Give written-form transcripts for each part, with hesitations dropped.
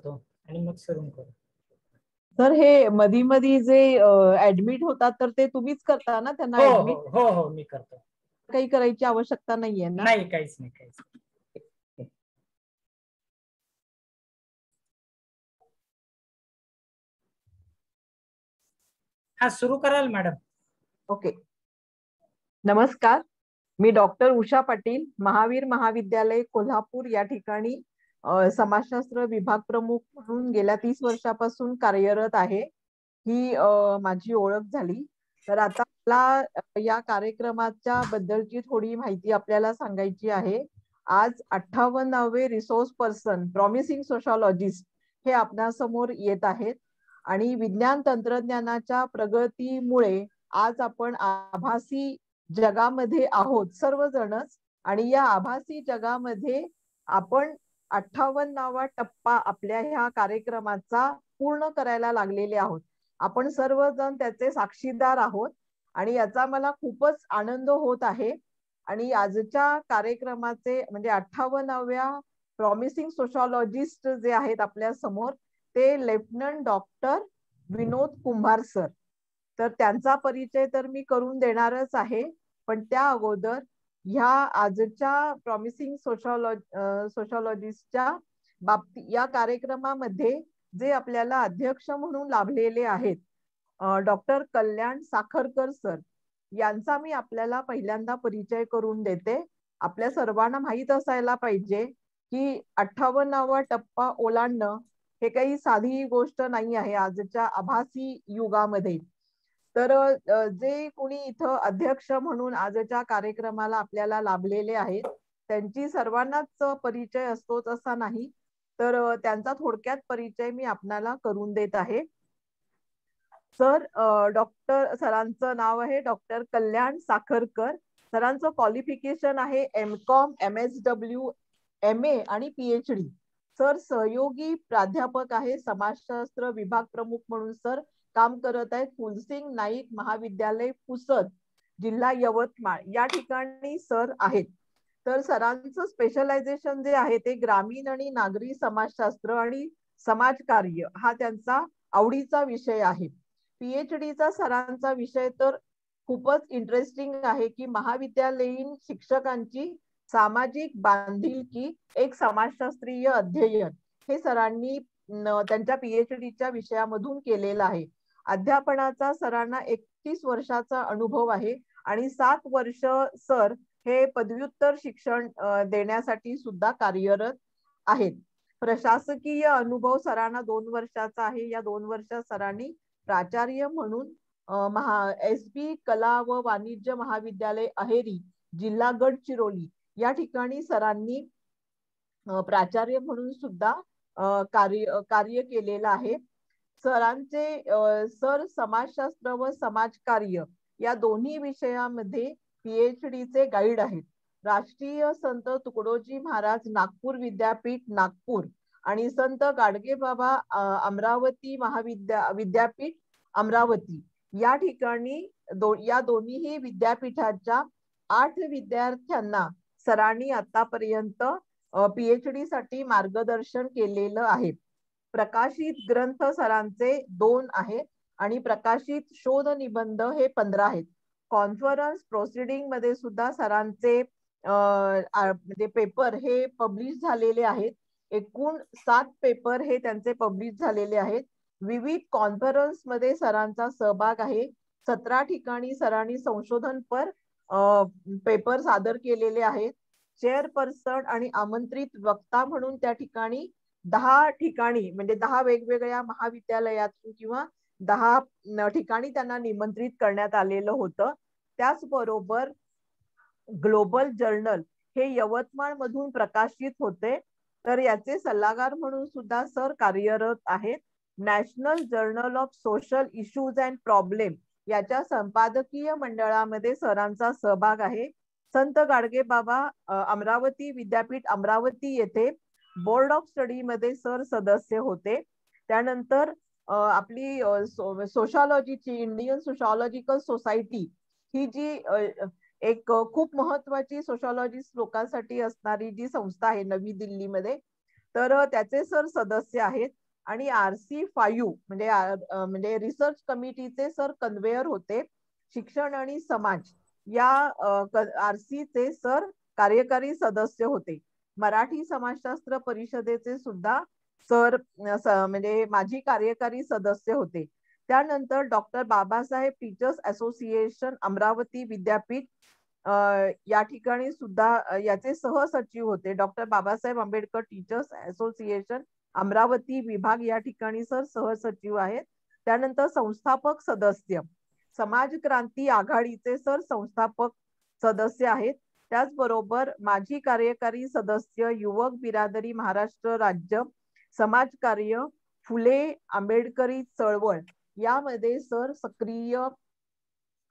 आणि मग सुरू करू. सर हे मधी मधी जे ऍडमिट होतात तर ते तुम्हीच करता ना त्यांना हो ऍडमिट? हो हो हो मी करतो. काही करायची आवश्यकता नाहीये ना? नाही, काहीच नाही, काहीच नाही. हा सुरू कराल मॅडम. ओके. नमस्कार, मी डॉक्टर उषा पाटील, महावीर महाविद्यालय कोल्हापूर या ठिकाणी समाजशास्त्र विभाग प्रमुख म्हणून गेल्या 30 वर्षापासून कार्यरत आहे. ही माझी ओळख झाली. तर आता मला या कार्यक्रमाच्या बद्दलची थोडी माहिती आपल्याला सांगायची आहे. आज 58वे रिसोर्स पर्सन प्रॉमिसिंग सोशॉलॉजिस्ट हे आपणासमोर येत आहेत आणि विज्ञान तंत्रज्ञानाच्या प्रगतीमुळे आज आपण आभासी जगामध्ये आहोत सर्वजणच, आणि या आभासी जगामध्ये आपण 58वा टप्पा आपल्या ह्या कार्यक्रमाचा पूर्ण करायला लागलेले आहोत. आपण सर्वजण त्याचे साक्षीदार आहोत आणि याचा मला खूपच आनंद होत आहे. आणि आजच्या कार्यक्रमाचे म्हणजे 58व्या प्रॉमिसिंग सोशॉलॉजिस्ट जे आहेत आपल्या समोर ते लेफ्टनंट डॉक्टर विनोद कुंभार सर. तर त्यांचा परिचय तर मी करून देणारच आहे, पण त्या अगोदर ह्या आजच्या प्रॉमिसिंग सोशॉलॉजिस्टच्या बाबतीत या कार्यक्रमामध्ये जे आपल्याला अध्यक्ष म्हणून लाभलेले आहेत डॉक्टर कल्याण साखरकर सर, यांचा मी आपल्याला पहिल्यांदा परिचय करून देते. आपल्या सर्वांना माहित असायला पाहिजे की 58वा टप्पा ओलांडणं हे काही साधी गोष्ट नाही आहे आजच्या आभासी युगामध्ये. तर जे कोणी इथं अध्यक्ष म्हणून आजच्या कार्यक्रमाला आपल्याला लाभलेले आहेत त्यांची सर्वांनाच परिचय असतोच असा नाही, तर त्यांचा थोडक्यात परिचय मी आपणाला करून देत आहे. सर डॉक्टर सरांचं नाव आहे डॉक्टर कल्याण साखरकर. सरांचं क्वालिफिकेशन आहे MCOM, MSW, MA आणि PhD. सर सहयोगी प्राध्यापक आहे, समाजशास्त्र विभाग प्रमुख म्हणून सर काम करत आहेत फुलसिंग नाईक महाविद्यालय पुसद, जिल्हा यवतमाळ या ठिकाणी सर आहेत. तर सरांचं स्पेशलायझेशन जे आहे ते ग्रामीण आणि नागरी समाजशास्त्र आणि समाजकार्य हा त्यांचा आवडीचा विषय आहे. PhDचा सरांचा विषय तर खूपच इंटरेस्टिंग आहे की महाविद्यालयीन शिक्षकांची सामाजिक बांधिलकी एक समाजशास्त्रीय अध्ययन हे सरांनी त्यांच्या PhDच्या विषयामधून केलेलं आहे. अध्यापनाचा सरांना 31 वर्षाचा अनुभव आहे आणि 7 वर्ष सर हे पदव्युत्तर शिक्षण देण्यासाठी सुद्धा कार्यरत आहेत. प्रशासकीय अनुभव सरांना 2 वर्षाचा आहे. या 2 वर्षात सरांनी प्राचार्य म्हणून SB कला व वाणिज्य महाविद्यालय अहेरी, जिल्हा गडचिरोली या ठिकाणी सरांनी प्राचार्य म्हणून सुद्धा कार्य केलेलं आहे. सरांचे सर समाजशास्त्र व समाजकार्य या दोन्ही विषयामध्ये PhDचे गाईड आहेत. राष्ट्रीय संत तुकडोजी महाराज नागपूर विद्यापीठ नागपूर आणि संत गाडगेबाबा अमरावती विद्यापीठ अमरावती या ठिकाणी या दोन्ही विद्यापीठाच्या 8 विद्यार्थ्यांना सरांनी आतापर्यंत PhD साठी मार्गदर्शन केलेलं आहे. प्रकाशित ग्रंथ सरांचे 2 आहेत आणि प्रकाशित शोध निबंध हे 15 आहेत. कॉन्फरन्स प्रोसिडिंग मध्ये सुद्धा सरांचे म्हणजे पेपर हे पब्लिश झालेले आहेत. एकूण 7 पेपर हे त्यांचे पब्लिश झालेले आहेत. विविध कॉन्फरन्स मध्ये सरांचा सहभाग आहे. 17 ठिकाणी सरांनी संशोधनपर पेपर सादर केलेले आहेत. चेअरपर्सन आणि आमंत्रित वक्ता म्हणून त्या ठिकाणी 10 ठिकाणी म्हणजे 10 वेगवेगळ्या महाविद्यालयातून किंवा 10 ठिकाणी त्यांना निमंत्रित करण्यात आलेलं होतं. त्याचबरोबर ग्लोबल जर्नल हे यवतमाळ मधून प्रकाशित होते, तर याचे सल्लागार म्हणून सुद्धा सर कार्यरत आहेत. National journal of social issues and problem याच्या संपादकीय मंडळामध्ये सरांचा सहभाग आहे. संत गाडगेबाबा अमरावती विद्यापीठ अमरावती येथे बोर्ड ऑफ स्टडी मध्ये सर सदस्य होते. त्यानंतर आपली सोशॉलॉजीची इंडियन सोशॉलॉजिकल सोसायटी ही जी एक खूप महत्वाची सोशॉलॉजिस्ट लोकांसाठी असणारी जी संस्था आहे नवी दिल्लीमध्ये, तर त्याचे सर सदस्य आहेत. आणि RC5 म्हणजे रिसर्च कमिटीचे सर कन्व्हेयर होते. शिक्षण आणि समाज या RC चे सर कार्यकारी सदस्य होते. मराठी समाजशास्त्र परिषदेचे सुद्धा सर म्हणजे माजी कार्यकारी सदस्य होते. त्यानंतर doctor Babasaheb teachers association Amravati विद्यापीठ या ठिकाणी सुद्धा याचे सहसचिव होते. Doctor Babasaheb Ambedkar teachers association Amravati विभाग या ठिकाणी सर सहसचिव आहेत. त्यानंतर संस्थापक सदस्य समाज क्रांती आघाडीचे सर संस्थापक सदस्य आहेत. त्याचबरोबर माजी कार्यकारी सदस्य युवक बिरादरी महाराष्ट्र राज्य समाज कार्य फुले आंबेडकरी चळवळ यामध्ये सर सक्रिय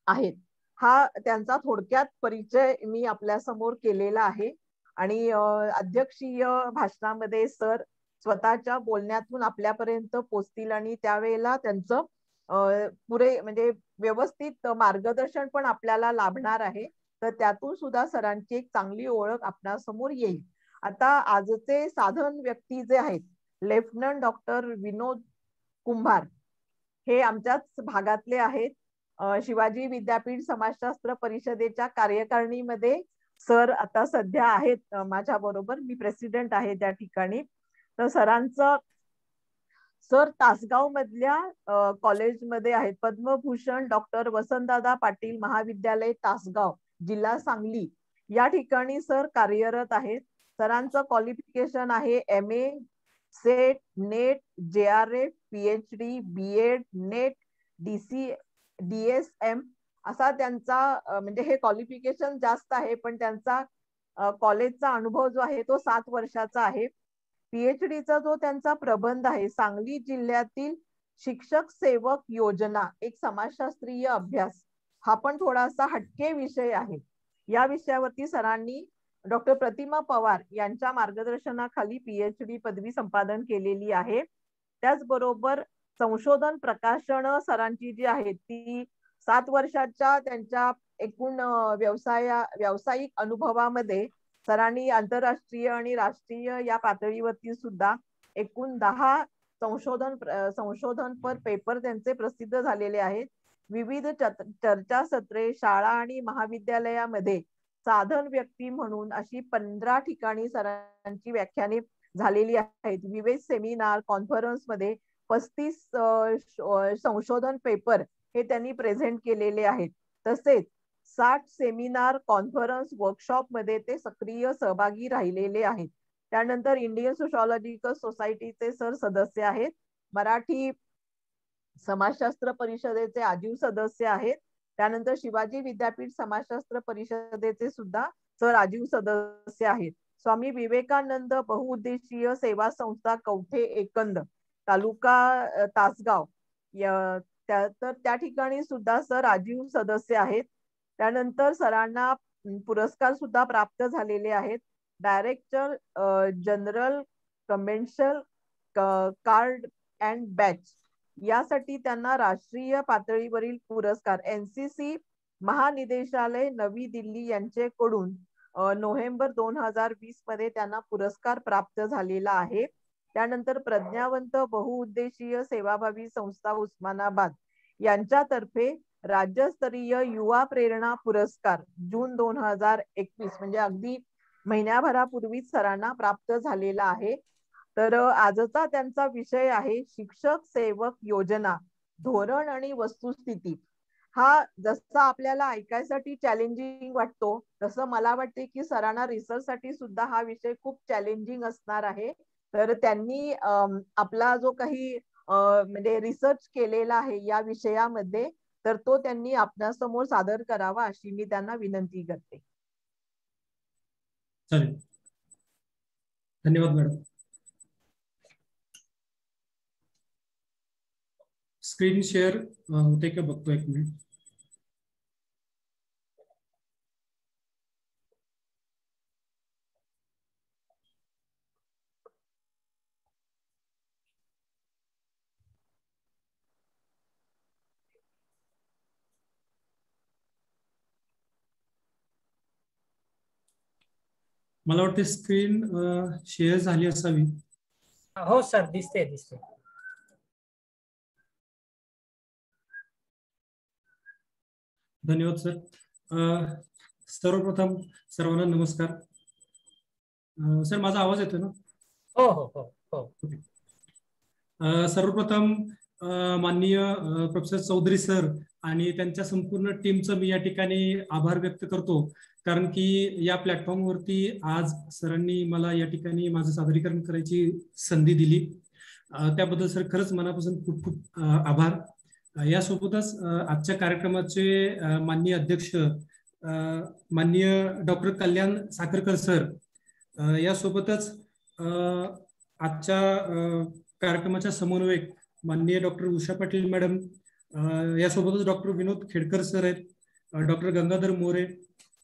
आहेत. हा त्यांचा थोडक्यात परिचय मी आपल्या समोर केलेला आहे. आणि अध्यक्षीय भाषणामध्ये सर स्वतःच्या बोलण्यातून आपल्यापर्यंत पोहोचतील आणि त्यावेळेला त्यांचं पुरे म्हणजे व्यवस्थित मार्गदर्शन पण आपल्याला लाभणार आहे. तर त्यातून सुद्धा सरांची एक चांगली ओळख आपल्यासमोर येईल. आता आजचे साधन व्यक्ती जे आहेत लेफ्टनंट डॉक्टर विनोद कुंभार हे आमच्याच भागातले आहेत. शिवाजी विद्यापीठ समाजशास्त्र परिषदेच्या कार्यकारिणीमध्ये सर आता सध्या आहेत माझ्या बरोबर. मी प्रेसिडेंट आहे त्या ठिकाणी. तर सरांचं सर तासगाव मधल्या कॉलेजमध्ये आहेत. पद्मभूषण डॉक्टर वसंतदादा पाटील महाविद्यालय तासगाव जिल्हा सांगली या ठिकाणी सर कार्यरत आहेत. सरांचं क्वालिफिकेशन आहे MA set net JRF PhD BEd net DSM असा त्यांचा म्हणजे हे क्वालिफिकेशन जास्त आहे. पण त्यांचा कॉलेजचा अनुभव जो आहे तो 7 वर्षाचा आहे. PhD चा जो त्यांचा प्रबंध आहे सांगली जिल्ह्यातील शिक्षक सेवक योजना एक समाजशास्त्रीय अभ्यास हा पण थोडासा हटके विषय आहे. या विषयावरती सरांनी डॉक्टर प्रतिमा पवार यांच्या मार्गदर्शनाखाली PhD पदवी संपादन केलेली आहे. त्याचबरोबर संशोधन प्रकाशन सरांची जी आहेत ती 7 वर्षाच्या त्यांच्या एकूण व्यावसायिक अनुभवामध्ये सरांनी आंतरराष्ट्रीय आणि राष्ट्रीय या पातळीवरती सुद्धा एकूण 10 संशोधनपर पेपर त्यांचे प्रसिद्ध झालेले आहेत. विविध चर्चासत्रे शाळा आणि महाविद्यालयामध्ये साधन व्यक्ती म्हणून अशी 15 ठिकाणी सरांची व्याख्याने झालेली आहेत. विविध सेमिनार कॉन्फरन्स मध्ये 35 संशोधन पेपर हे त्यांनी प्रेझेंट केलेले आहेत. तसेच 60 सेमिनार कॉन्फरन्स वर्कशॉप मध्ये ते सक्रिय सहभागी राहिलेले आहेत. त्यानंतर इंडियन सोशॉलॉजिकल सोसायटीचे सर सदस्य आहेत. मराठी समाजशास्त्र परिषदेचे आजीव सदस्य आहेत. त्यानंतर शिवाजी विद्यापीठ समाजशास्त्र परिषदेचे सुद्धा सर आजीव सदस्य आहेत. स्वामी विवेकानंद बहुउद्देशीय सेवा संस्था कवठे एकंद तालुका तासगाव तर त्या ठिकाणी सुद्धा सर आजीव सदस्य आहेत. त्यानंतर सरांना पुरस्कार सुद्धा प्राप्त झालेले आहेत. Director general convention card and batch यासाठी त्यांना राष्ट्रीय पातळीवरील पुरस्कार NCC महानिदेशालय नवी दिल्ली यांच्याकडून नोव्हेंबर 2020 मध्ये त्यांना पुरस्कार प्राप्त झालेला आहे. त्यानंतर प्रज्ञावंत बहुउद्देशीय सेवाभावी संस्था उस्मानाबाद यांच्यातर्फे राज्यस्तरीय युवा प्रेरणा पुरस्कार जून 2021 म्हणजे अगदी महिन्याभरापूर्वीच सरांना प्राप्त झालेला आहे. तर आजचा त्यांचा विषय आहे शिक्षक सेवक योजना धोरण आणि वस्तुस्थिती. हा जसा आपल्याला ऐकायसाठी चॅलेंजिंग वाटतो तसं मला वाटते की सरांना रिसर्च साठी सुद्धा हा विषय खूप चॅलेंजिंग असणार आहे. तर त्यांनी आपला जो काही म्हणजे रिसर्च केलेला आहे या विषयामध्ये तर तो त्यांनी आपल्यासमोर सादर करावा अशी मी त्यांना विनंती करते. चालेल, धन्यवाद मॅडम. स्क्रीन शेअर होते का बघतो, एक मिनिट. मला वाटते स्क्रीन शेअर झाली असावी. हो सर, दिसते दिसते. धन्यवाद सर. सर्वप्रथम सर्वांना नमस्कार. सर माझा आवाज येतो ना? हो हो हो हो. सर्वप्रथम माननीय प्रोफेसर चौधरी सर आणि त्यांच्या संपूर्ण टीमचं मी या ठिकाणी आभार व्यक्त करतो, कारण की या प्लॅटफॉर्मवरती आज सरांनी मला या ठिकाणी माझं सादरीकरण करायची संधी दिली. त्याबद्दल सर खरंच मनापासून खूप खूप आभार. यासोबतच आजच्या कार्यक्रमाचे माननीय अध्यक्ष माननीय डॉक्टर कल्याण साखरकर सर, यासोबतच आजच्या कार्यक्रमाच्या समन्वयक माननीय डॉक्टर उषा पाटील मॅडम, यासोबतच डॉक्टर विनोद खेडकर सर आहेत, डॉक्टर गंगाधर मोरे,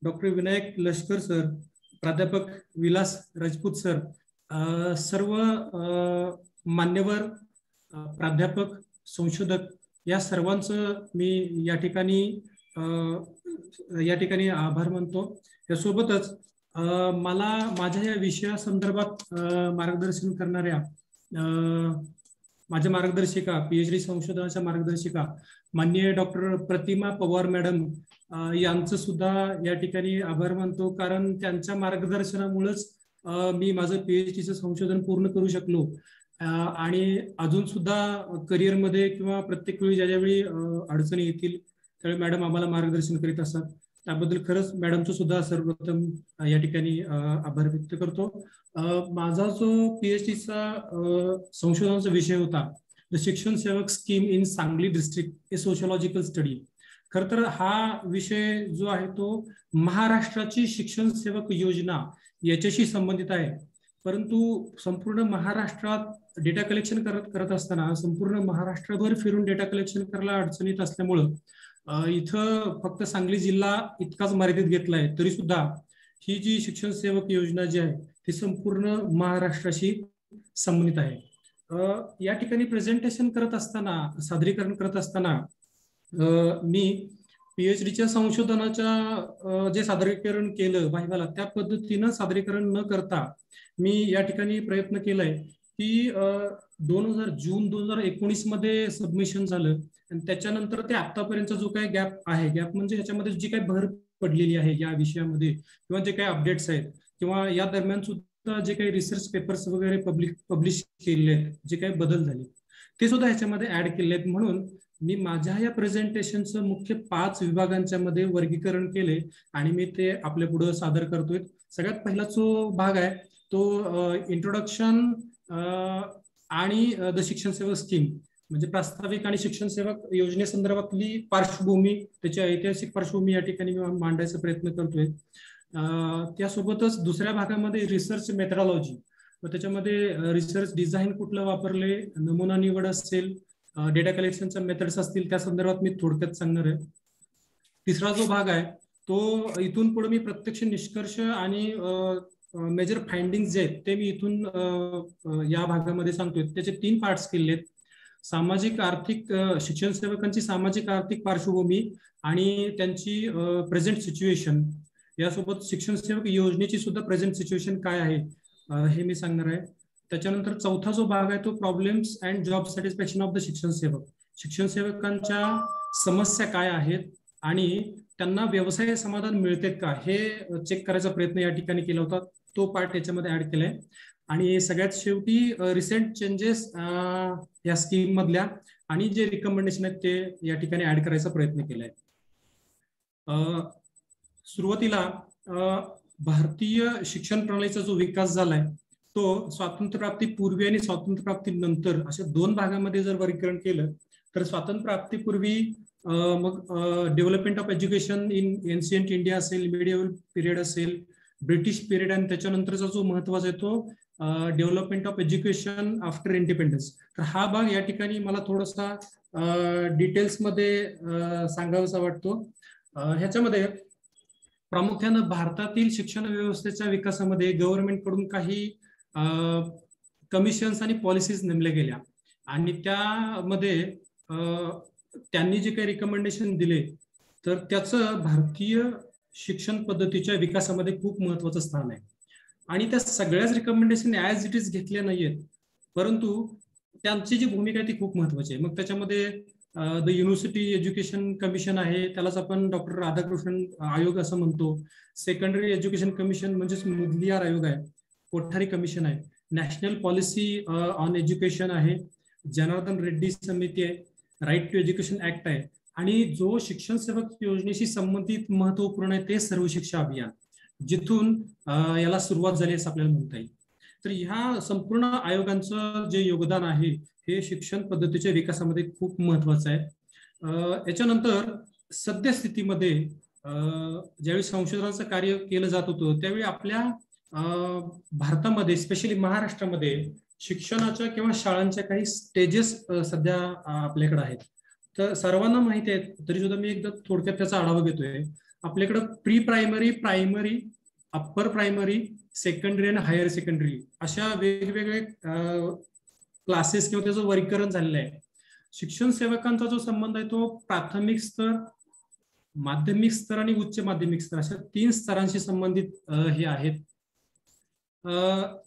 डॉक्टर विनायक लष्कर सर, प्राध्यापक विलास राजपूत सर, सर्व मान्यवर प्राध्यापक संशोधक या सर्वांचं मी या ठिकाणी आभार मानतो. यासोबतच मला माझ्या या विषयासंदर्भात मार्गदर्शन करणाऱ्या माझ्या मार्गदर्शिका, पीएचडी संशोधनाच्या मार्गदर्शिका माननीय डॉक्टर प्रतिमा पवार मॅडम यांचं सुद्धा या ठिकाणी आभार मानतो, कारण त्यांच्या मार्गदर्शनामुळेच मी माझं पीएचडीचं संशोधन पूर्ण करू शकलो. आणि अजून सुद्धा करिअरमध्ये किंवा प्रत्येक वेळी ज्यावेळी अडचणी येतील त्यावेळी मॅडम आम्हाला मार्गदर्शन करीत असतात. त्याबद्दल खरंच मॅडमचं सुद्धा सर्वप्रथम या ठिकाणी आभार व्यक्त करतो. माझा जो पीएचडीचा संशोधनाचा विषय होता द शिक्षण सेवक scheme in Sangli district A sociological study. खर तर हा विषय जो आहे तो महाराष्ट्राची शिक्षण सेवक योजना याच्याशी संबंधित आहे, परंतु संपूर्ण महाराष्ट्रात डेटा कलेक्शन करत असताना संपूर्ण महाराष्ट्रभर फिरून डेटा कलेक्शन करायला अडचणीत असल्यामुळं इथं फक्त सांगली जिल्हा इतकाच मर्यादित घेतला आहे. तरी सुद्धा ही जी शिक्षण सेवक योजना जी आहे ती संपूर्ण महाराष्ट्राशी संबंधित आहे. या ठिकाणी प्रेझेंटेशन करत असताना, सादरीकरण करत असताना मी पीएचडीच्या संशोधनाच्या जे सादरीकरण केलं भाईवाला त्या पद्धतीनं सादरीकरण न करता मी या ठिकाणी प्रयत्न केलाय की जून 2019 मध्ये सबमिशन झालं आणि त्याच्यानंतर ते आतापर्यंतचा जो काही गॅप आहे, गॅप म्हणजे ह्याच्यामध्ये जी काही भर पडलेली आहे या विषयामध्ये किंवा जे काही अपडेट्स आहेत किंवा या दरम्यान सुद्धा जे काही रिसर्च पेपर्स वगैरे पब्लिश केलेले आहेत, जे काही बदल झाले ते सुद्धा ह्याच्यामध्ये ऍड केले आहेत. म्हणून मी माझ्या या प्रेझेंटेशनचं मुख्य 5 विभागांच्या मध्ये वर्गीकरण केले आणि मी ते आपल्या पुढे सादर करतोय. सगळ्यात पहिला जो भाग आहे तो इंट्रोडक्शन आणि द शिक्षण सेवक स्कीम म्हणजे प्रास्ताविक आणि शिक्षण सेवक योजनेसंदर्भातली पार्श्वभूमी, त्याची ऐतिहासिक पार्श्वभूमी या ठिकाणी मी मांडायचा प्रयत्न करतोय. त्यासोबतच दुसऱ्या भागामध्ये रिसर्च मेथडॉलॉजी, त्याच्यामध्ये रिसर्च डिझाईन कुठलं वापरले, नमुना निवड असेल, डेटा कलेक्शनच्या मेथड्स असतील त्या संदर्भात मी थोडक्यात सांगणार आहे. तिसरा जो भाग आहे तो इथून पुढे मी प्रत्यक्ष निष्कर्ष आणि मेजर फाइंडिंग्स जे आहेत ते मी इथून या भागामध्ये सांगतोय. त्याचे 3 पार्ट्स केले आहेत: सामाजिक आर्थिक शिक्षण सेवकांची सामाजिक आर्थिक पार्श्वभूमी आणि त्यांची प्रेझेंट सिच्युएशन, यासोबत शिक्षण सेवक योजनेची सुद्धा प्रेझेंट सिच्युएशन काय आहे हे मी सांगणार आहे. त्याच्यानंतर चौथा जो भाग आहे तो problems and job satisfaction of the शिक्षण सेवक, शिक्षण सेवकांच्या समस्या काय आहेत आणि त्यांना व्यवसाय समाधान मिळते का हे चेक करायचा प्रयत्न या ठिकाणी केला होता. तो पार्ट याच्यामध्ये ऍड केलाय. आणि सगळ्यात शेवटी रिसेंट चेंजेस या स्कीम मधल्या आणि जे रिकमेंडेशन आहेत ते या ठिकाणी ऍड करायचा प्रयत्न केलाय. सुरुवातीला भारतीय शिक्षण प्रणालीचा जो विकास झालाय तो स्वातंत्र्यप्राप्ती पूर्वी आणि स्वातंत्र्यप्राप्ती नंतर अशा 2 भागामध्ये जर वर्गीकरण केलं तर स्वातंत्र्यप्राप्तीपूर्वी मग development of education in ancient India असेल, मिडिएव्हल पिरियड असेल, ब्रिटिश पिरियड आणि त्याच्यानंतरचा जो महत्वाचा आहे तो development of education after independence. तर हा भाग या ठिकाणी मला थोडासा डिटेल्समध्ये सांगावासा वाटतो. ह्याच्यामध्ये प्रामुख्यानं भारतातील शिक्षण व्यवस्थेच्या विकासामध्ये गव्हर्नमेंट कडून काही कमिशन्स आणि पॉलिसीज नेमल्या गेल्या आणि त्यामध्ये त्यांनी जे काही रिकमेंडेशन दिले तर त्याचं भारतीय शिक्षण पद्धतीच्या विकासामध्ये खूप महत्वाचं स्थान आहे. आणि त्या सगळ्याच रिकमेंडेशन ऍज इट इज घेतल्या नाहीयेत, परंतु त्यांची जी भूमिका आहे ती खूप महत्वाची आहे. मग त्याच्यामध्ये द युनिव्हर्सिटी एज्युकेशन कमिशन आहे, त्यालाच आपण डॉक्टर राधाकृष्णन आयोग असं म्हणतो. सेकंडरी एज्युकेशन कमिशन म्हणजेच मुदलियार आयोग आहे. कोठारी कमिशन आहे. नॅशनल पॉलिसी ऑन एज्युकेशन आहे. जनार्दन रेड्डी समिती आहे. राईट टू एज्युकेशन ऍक्ट आहे. आणि जो शिक्षण सेवक योजनेशी संबंधित महत्वपूर्ण आहे ते सर्व शिक्षा अभियान, जिथून याला सुरुवात झाली असं आपल्याला म्हणता येईल. तर ह्या संपूर्ण आयोगांचं जे योगदान आहे हे शिक्षण पद्धतीच्या विकासामध्ये खूप महत्वाचं आहे. याच्यानंतर सद्यस्थितीमध्ये ज्यावेळी संशोधनाचं कार्य केलं जात होतं त्यावेळी आपल्या भारतामध्ये स्पेशली महाराष्ट्रामध्ये शिक्षणाच्या किंवा शाळांच्या काही स्टेजेस सध्या आपल्याकडे आहेत. तर सर्वांना माहिती आहे, तरी सुद्धा मी एकदा थोडक्यात त्याचा आढावा घेतोय. आपल्याकडं pre primary, primary, upper primary, secondary आणि हायर सेकंडरी अशा वेगवेगळे क्लासेस किंवा त्याचं वर्गीकरण झालेलं आहे. शिक्षण सेवकांचा जो संबंध आहे तो प्राथमिक स्तर, माध्यमिक स्तर आणि उच्च माध्यमिक स्तर अशा 3 स्तरांशी संबंधित हे आहेत.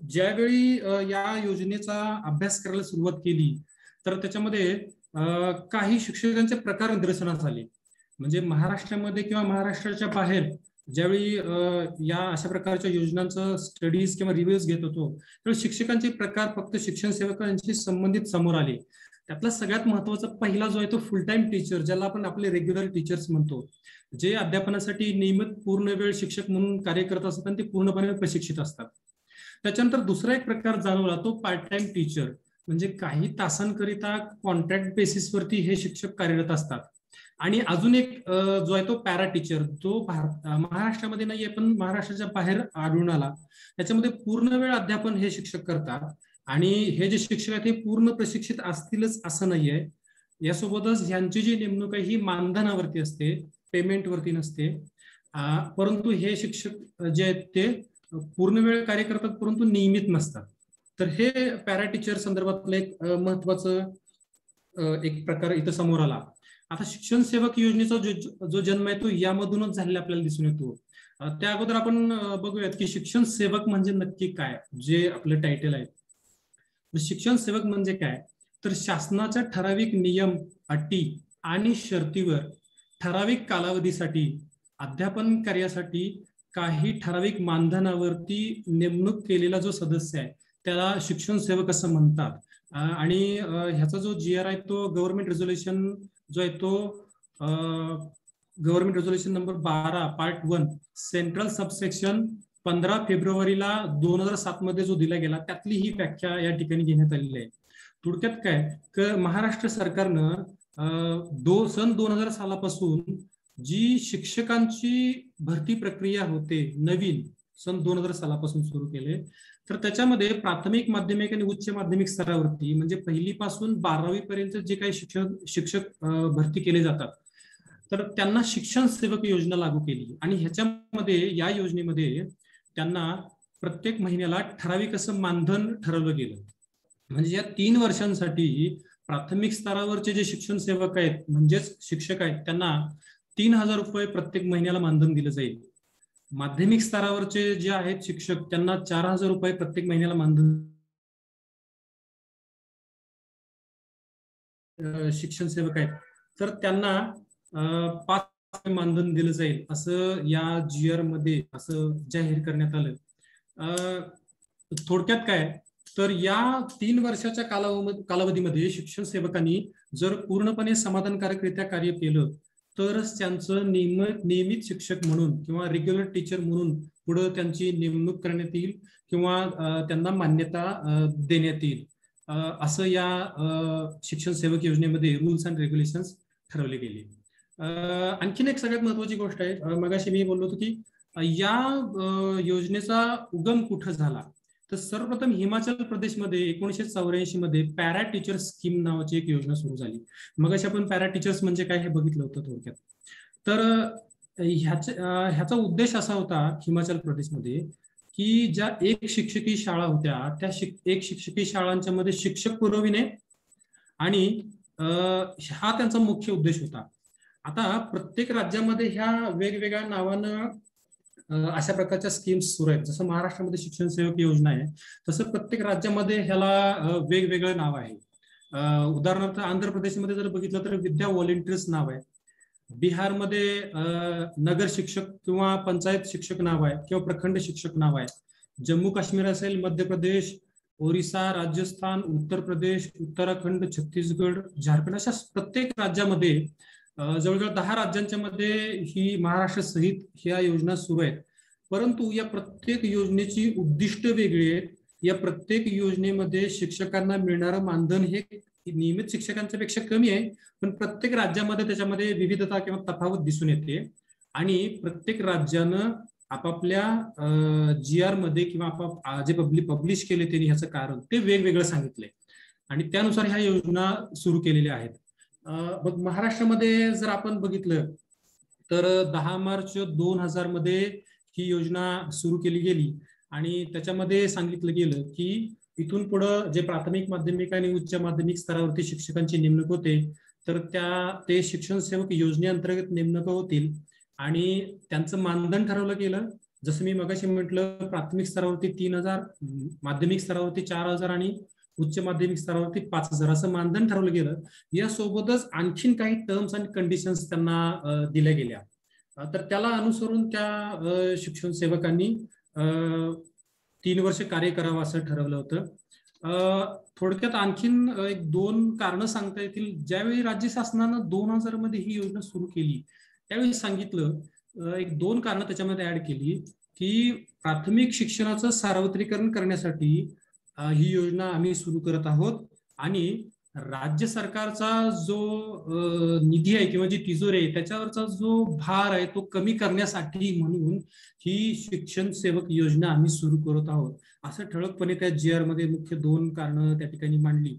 ज्यावेळी या योजनेचा अभ्यास करायला सुरुवात केली तर त्याच्यामध्ये काही शिक्षकांचे प्रकार निदर्शनास आले. म्हणजे महाराष्ट्रामध्ये किंवा महाराष्ट्राच्या बाहेर ज्यावेळी या अशा प्रकारच्या योजनांचं स्टडीज किंवा रिव्ह्यूज घेत होतो त्यावेळी शिक्षकांचे प्रकार फक्त शिक्षण सेवकांशी संबंधित समोर आले. त्यातला सगळ्यात महत्वाचा पहिला जो आहे तो फुल टाइम टीचर, ज्याला आपण आपले रेग्युलर टीचर्स म्हणतो, जे अध्यापनासाठी नियमित पूर्ण वेळ शिक्षक म्हणून कार्य करत असतात आणि ते पूर्णपणे प्रशिक्षित असतात. त्याच्यानंतर दुसरा एक प्रकार जाणवला तो पार्ट टाइम टीचर, म्हणजे काही तासांकरिता कॉन्ट्रॅक्ट बेसिसवरती हे शिक्षक कार्यरत असतात. आणि अजून एक जो आहे तो पॅरा टीचर, जो महाराष्ट्रामध्ये नाहीये पण महाराष्ट्राच्या बाहेर आढळून आला. त्याच्यामध्ये पूर्ण वेळ अध्यापन हे शिक्षक करतात आणि हे जे शिक्षक आहेत हे पूर्ण प्रशिक्षित असतीलच असं नाहीये. यासोबतच ह्यांची जी नेमणूक आहे ही मानधनावरती असते, पेमेंटवरती नसते. परंतु हे शिक्षक जे आहेत ते पूर्ण वेळ कार्य करतात परंतु नियमित नसतात. तर हे पॅरा टीचर संदर्भातलं एक महत्वाचं एक प्रकार इथं समोर आला. आता शिक्षण सेवक योजनेचा जो जन्म आहे तो यामधूनच झालेला आपल्याला दिसून येतो. त्या अगोदर आपण बघूयात की शिक्षण सेवक म्हणजे नक्की काय, जे आपलं टायटल आहे. शिक्षण सेवक म्हणजे काय, तर शासनाच्या ठराविक नियम, अटी आणि शर्तीवर ठराविक कालावधीसाठी अध्यापन कार्यासाठी काही ठराविक मानधनावरती नेमणूक केलेला जो सदस्य आहे त्याला शिक्षण सेवक असं म्हणतात. आणि ह्याचा जो GR आहे तो गव्हर्नमेंट रेझोल्युशन जो आहे तो government resolution number 12 part 1 central subsection 15 फेब्रुवारीला 2007 मध्ये जो दिला गेला त्यातली ही व्याख्या या ठिकाणी घेण्यात आलेली आहे. थोडक्यात काय, महाराष्ट्र सरकारनं सन 2000 सालापासून जी शिक्षकांची भरती प्रक्रिया होते नवीन सन 2000 सालापासून सुरू केले. तर त्याच्यामध्ये प्राथमिक, माध्यमिक आणि उच्च माध्यमिक स्तरावरती म्हणजे 1ली पासून 12वी पर्यंत जे काही शिक्षक भरती केले जातात तर त्यांना शिक्षण सेवक योजना लागू केली. आणि ह्याच्यामध्ये या योजनेमध्ये त्यांना प्रत्येक महिन्याला ठराविक असं मानधन ठरवलं गेलं. म्हणजे या 3 वर्षांसाठी प्राथमिक स्तरावरचे जे शिक्षण सेवक आहेत म्हणजेच शिक्षक आहेत त्यांना 3000 रुपये प्रत्येक महिन्याला मानधन दिलं जाईल. माध्यमिक स्तरावरचे जे आहेत शिक्षक त्यांना 4000 रुपये प्रत्येक महिन्याला मानधन शिक्षण सेवक आहेत तर त्यांना 5 मानधन दिलं जाईल असं या GR मध्ये असं जाहीर करण्यात आलं. थोडक्यात काय, तर या 3 वर्षाच्या कालावधीमध्ये शिक्षण सेवकांनी जर पूर्णपणे समाधानकारकरित्या कार्य केलं तरच त्यांचं नियमित शिक्षक म्हणून किंवा रेग्युलर टीचर म्हणून पुढे त्यांची नेमणूक करण्यात येईल किंवा त्यांना मान्यता देण्यात येईल असं या शिक्षण सेवक योजनेमध्ये रूल्स अँड रेग्युलेशन्स ठरवले गेले. आणखीन एक सगळ्यात महत्वाची गोष्ट आहे, मगाशी मी बोललो होतो की या योजनेचा उगम कुठं झाला, तर सर्वप्रथम हिमाचल प्रदेशमध्ये 1984 मध्ये पॅरा टीचर स्कीम नावाची एक योजना सुरू झाली. मगाशी आपण पॅरा टीचर्स म्हणजे काय हे बघितलं होतं थोडक्यात. तर ह्याचा उद्देश असा होता हिमाचल प्रदेशमध्ये की ज्या एक शिक्षकी शाळा होत्या त्या एक शिक्षकी शाळांच्या मध्ये शिक्षक पुरविणे आणि हा त्यांचा मुख्य उद्देश होता. आता प्रत्येक राज्यामध्ये ह्या वेगवेगळ्या नावानं अशा प्रकारच्या स्कीम्स सुरू आहेत. जसं महाराष्ट्रामध्ये शिक्षण सेवक योजना आहे, तसं प्रत्येक राज्यामध्ये ह्याला वेगवेगळं नाव आहे. उदाहरणार्थ आंध्र प्रदेशमध्ये जर बघितलं तर विद्या व्हॉलेंटियर्स नाव आहे. बिहारमध्ये नगर शिक्षक किंवा पंचायत शिक्षक नाव आहे किंवा प्रखंड शिक्षक नाव आहे. जम्मू काश्मीर असेल, मध्य प्रदेश, ओरिसा, राजस्थान, उत्तर प्रदेश, उत्तराखंड, छत्तीसगड, झारखंड, अशा प्रत्येक राज्यामध्ये जवळजवळ 10 राज्यांच्या मध्ये ही महाराष्ट्र सहित ह्या योजना सुरू आहेत. परंतु या प्रत्येक योजनेची उद्दिष्ट वेगळी आहेत. या प्रत्येक योजनेमध्ये शिक्षकांना मिळणारं मानधन हे नियमित शिक्षकांच्या पेक्षा कमी आहे, पण प्रत्येक राज्यामध्ये त्याच्यामध्ये विविधता किंवा तफावत दिसून येते. आणि प्रत्येक राज्यानं आपापल्या GR मध्ये किंवा जे पब्लिश केले त्यांनी ह्याचं कारण ते वेगवेगळं सांगितलंय आणि त्यानुसार ह्या योजना सुरू केलेल्या आहेत. मग महाराष्ट्रामध्ये जर आपण बघितलं तर 10 मार्च 2000 मध्ये ही योजना सुरू केली गेली आणि त्याच्यामध्ये सांगितलं गेलं की इथून पुढं जे प्राथमिक, माध्यमिक आणि उच्च माध्यमिक स्तरावरती शिक्षकांची नेमणूक होते तर ते शिक्षण सेवक योजनेअंतर्गत नेमणूक होतील आणि त्यांचं मानधन ठरवलं गेलं. जसं मी मगाशी म्हटलं, प्राथमिक स्तरावरती 3000, माध्यमिक स्तरावरती 4000 आणि उच्च माध्यमिक स्तरावरती 5000 असं मानधन ठरवलं गेलं. यासोबतच आणखीन काही टर्म्स आणि कंडिशन्स त्यांना दिल्या गेल्या. तर त्याला अनुसरून त्या शिक्षण सेवकांनी 3 वर्ष कार्य करावं असं ठरवलं होतं. थोडक्यात आणखीन 1-2 कारणं सांगता येतील. ज्यावेळी राज्य शासनानं 2000 मध्ये ही योजना सुरू केली त्यावेळी सांगितलं, 1-2 कारणं त्याच्यामध्ये ऍड केली की प्राथमिक शिक्षणाचं सार्वत्रिकरण करण्यासाठी ही योजना आम्ही सुरू करत आहोत आणि राज्य सरकारचा जो निधी आहे किंवा जी तिजोरी आहे त्याच्यावरचा जो भार आहे तो कमी करण्यासाठी म्हणून ही शिक्षण सेवक योजना आम्ही सुरू करत आहोत असं ठळकपणे त्या GR मध्ये मुख्य 2 कारणं त्या ठिकाणी मांडली.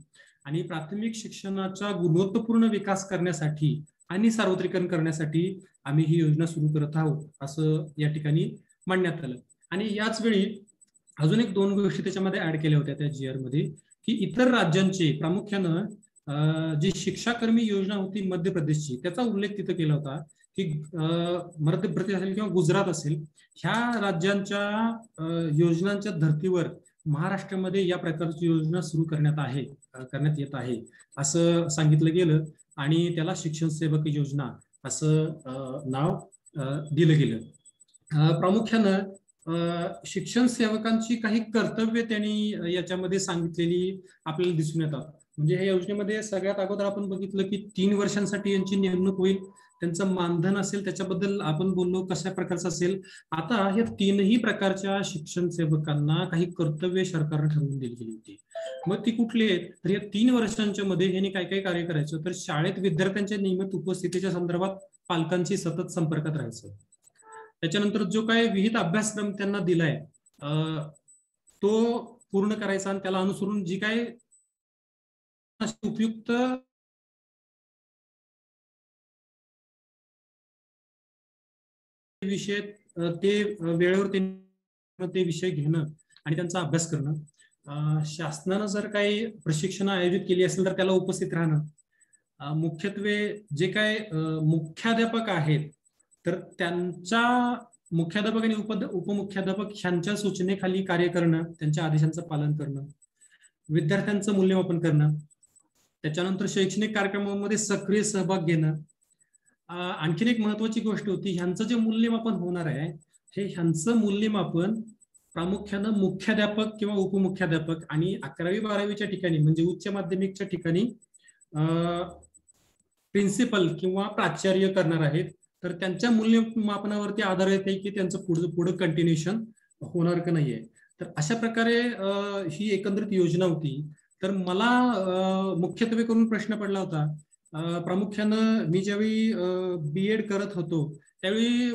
आणि प्राथमिक शिक्षणाचा गुणवत्तापूर्ण विकास करण्यासाठी आणि सार्वत्रिकरण करण्यासाठी आम्ही ही योजना सुरू करत आहोत असं या ठिकाणी मांडण्यात आलं. आणि याच वेळी अजून 1-2 गोष्टी त्याच्यामध्ये ऍड केल्या होत्या त्या GR मध्ये की इतर राज्यांचे, प्रामुख्यानं जी शिक्षाकर्मी योजना होती मध्य प्रदेशची, त्याचा उल्लेख तिथं केला होता की मध्य प्रदेश असेल किंवा गुजरात असेल, ह्या राज्यांच्या योजनांच्या धर्तीवर महाराष्ट्रामध्ये या प्रकारची योजना सुरू करण्यात येत आहे असं सांगितलं गेलं आणि त्याला शिक्षण सेवक योजना असं नाव दिलं गेलं. प्रामुख्यानं शिक्षण सेवकांची काही कर्तव्य त्यांनी याच्यामध्ये सांगितलेली आपल्याला दिसून येतात. म्हणजे ह्या योजनेमध्ये सगळ्यात अगोदर आपण बघितलं की 3 वर्षांसाठी यांची नेमणूक होईल, त्यांचं मानधन असेल, त्याच्याबद्दल आपण बोललो कशा प्रकारचं असेल. आता हे 3ही प्रकारच्या शिक्षण सेवकांना काही कर्तव्य सरकारने ठरवून दिली गेली होती. मग ती कुठली आहेत तर या 3 वर्षांच्या मध्ये यांनी काय काय कार्य करायचं तर शाळेत विद्यार्थ्यांच्या नियमित उपस्थितीच्या संदर्भात पालकांशी सतत संपर्कात राहायचं. त्याच्यानंतर जो काय विहित अभ्यासक्रम त्यांना दिलाय तो पूर्ण करायचा आणि त्याला अनुसरून जी काय उपयुक्त विषय ते वेळेवर ते विषय घेणं आणि त्यांचा अभ्यास करणं. शासनानं जर काही प्रशिक्षण आयोजित केली असेल तर त्याला उपस्थित राहणं. मुख्यत्वे जे काय मुख्याध्यापक आहेत तर त्यांच्या मुख्याध्यापक आणि उपमुख्याध्यापक ह्यांच्या सूचनेखाली कार्य करणं, त्यांच्या आदेशांचं पालन करणं, विद्यार्थ्यांचं मूल्यमापन करणं, त्याच्यानंतर शैक्षणिक कार्यक्रमांमध्ये सक्रिय सहभाग घेणं. आणखीन एक महत्वाची गोष्ट होती, ह्यांचं जे मूल्यमापन होणार आहे हे ह्यांचं मूल्यमापन प्रामुख्यानं मुख्याध्यापक किंवा उपमुख्याध्यापक आणि 11वी-12वीच्या ठिकाणी म्हणजे उच्च माध्यमिकच्या ठिकाणी प्रिन्सिपल किंवा प्राचार्य करणार आहेत. तर त्यांच्या मूल्यमापनावरती आधारित आहे की त्यांचं पुढं कंटिन्युएशन होणार का नाहीये. तर अशा प्रकारे ही एकंदरीत योजना होती. तर मला मुख्यत्वे करून प्रश्न पडला होता, प्रामुख्यानं मी ज्यावेळी BEd करत होतो त्यावेळी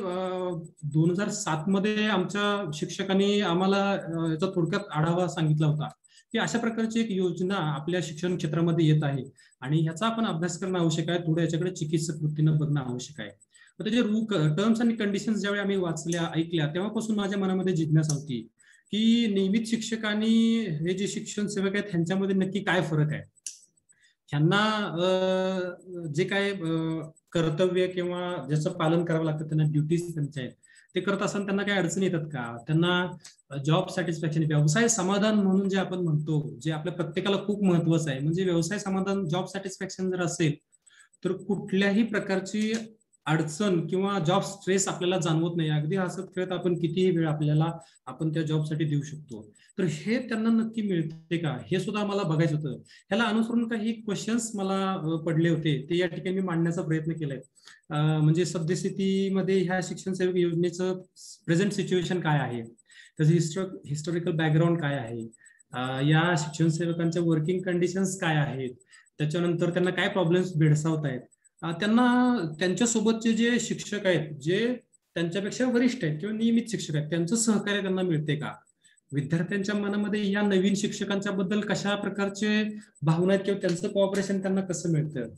2007 मध्ये आमच्या शिक्षकांनी आम्हाला याचा थोडक्यात आढावा सांगितला होता की अशा प्रकारची एक योजना आपल्या शिक्षण क्षेत्रामध्ये येत आहे आणि ह्याचा आपण अभ्यास करणं आवश्यक आहे, थोडं याच्याकडे चिकित्सक वृत्तीनं बघणं आवश्यक आहे. तर त्याचे टर्म्स आणि कंडिशन्स ज्यावेळी आम्ही वाचल्या, ऐकल्या, तेव्हापासून माझ्या मनामध्ये जिज्ञासा होती की नियमित शिक्षक आणि हे जे शिक्षण सेवक आहेत ह्यांच्यामध्ये नक्की काय फरक आहे. ह्यांना जे काय कर्तव्य किंवा ज्याचं पालन करावं लागतं, त्यांना ड्युटीज त्यांच्या आहेत, ते करत असताना त्यांना काही अडचणी येतात का? त्यांना जॉब सॅटिस्फॅक्शन, व्यवसाय समाधान म्हणून जे आपण म्हणतो, जे आपल्या प्रत्येकाला खूप महत्वाचं आहे, म्हणजे व्यवसाय समाधान, जॉब सॅटिस्फॅक्शन जर असेल तर कुठल्याही प्रकारची अडचण किंवा जॉब स्ट्रेस आपल्याला जाणवत नाही. अगदी हसत खेळत आपण कितीही वेळ आपण त्या जॉबसाठी देऊ शकतो. तर हे त्यांना नक्की मिळते का, हे सुद्धा मला बघायचं होतं. ह्याला अनुसरून काही क्वेश्चन्स मला पडले होते, ते या ठिकाणी मांडण्याचा प्रयत्न केलाय. म्हणजे सद्यस्थितीमध्ये ह्या शिक्षण सेवक योजनेचं प्रेझेंट सिच्युएशन काय आहे, त्याचं हिस्टॉरिकल बॅकग्राऊंड काय आहे, या शिक्षण सेवकांच्या वर्किंग कंडिशन्स काय आहेत, त्याच्यानंतर त्यांना काय प्रॉब्लेम्स भेडसावत आहेत, त्यांना त्यांच्यासोबतचे जे शिक्षक आहेत, जे त्यांच्यापेक्षा वरिष्ठ आहेत किंवा नियमित शिक्षक आहेत, त्यांचं सहकार्य त्यांना मिळते का, विद्यार्थ्यांच्या मनामध्ये या नवीन शिक्षकांच्या बद्दल कशा प्रकारचे भावना आहेत किंवा त्यांचं कॉपरेशन त्यांना कसं मिळतं,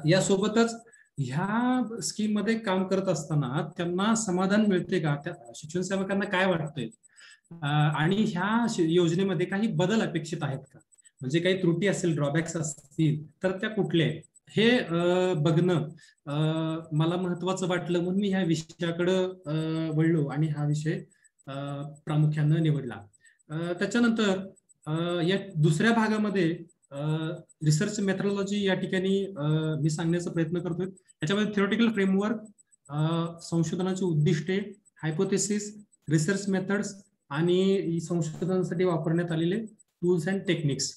यासोबतच ह्या स्कीम मध्ये काम करत असताना त्यांना समाधान मिळते का, त्या शिक्षण सेवकांना काय वाटतंय, आणि ह्या योजनेमध्ये काही बदल अपेक्षित आहेत का, म्हणजे काही त्रुटी असेल, ड्रॉबॅक्स असतील तर त्या कुठल्या आहेत, हे बघणं मला महत्वाचं वाटलं, म्हणून मी ह्या विषयाकडे वळलो आणि हा विषय प्रामुख्यानं निवडला. त्याच्यानंतर या दुसऱ्या भागामध्ये रिसर्च मेथडॉलॉजी या ठिकाणी मी सांगण्याचा प्रयत्न करतोय. याच्यामध्ये थिओरिटिकल फ्रेमवर्क, संशोधनाची उद्दिष्टे, हायपोथेसिस, रिसर्च मेथड्स आणि संशोधनासाठी वापरण्यात आलेले टूल्स अँड टेक्निक्स.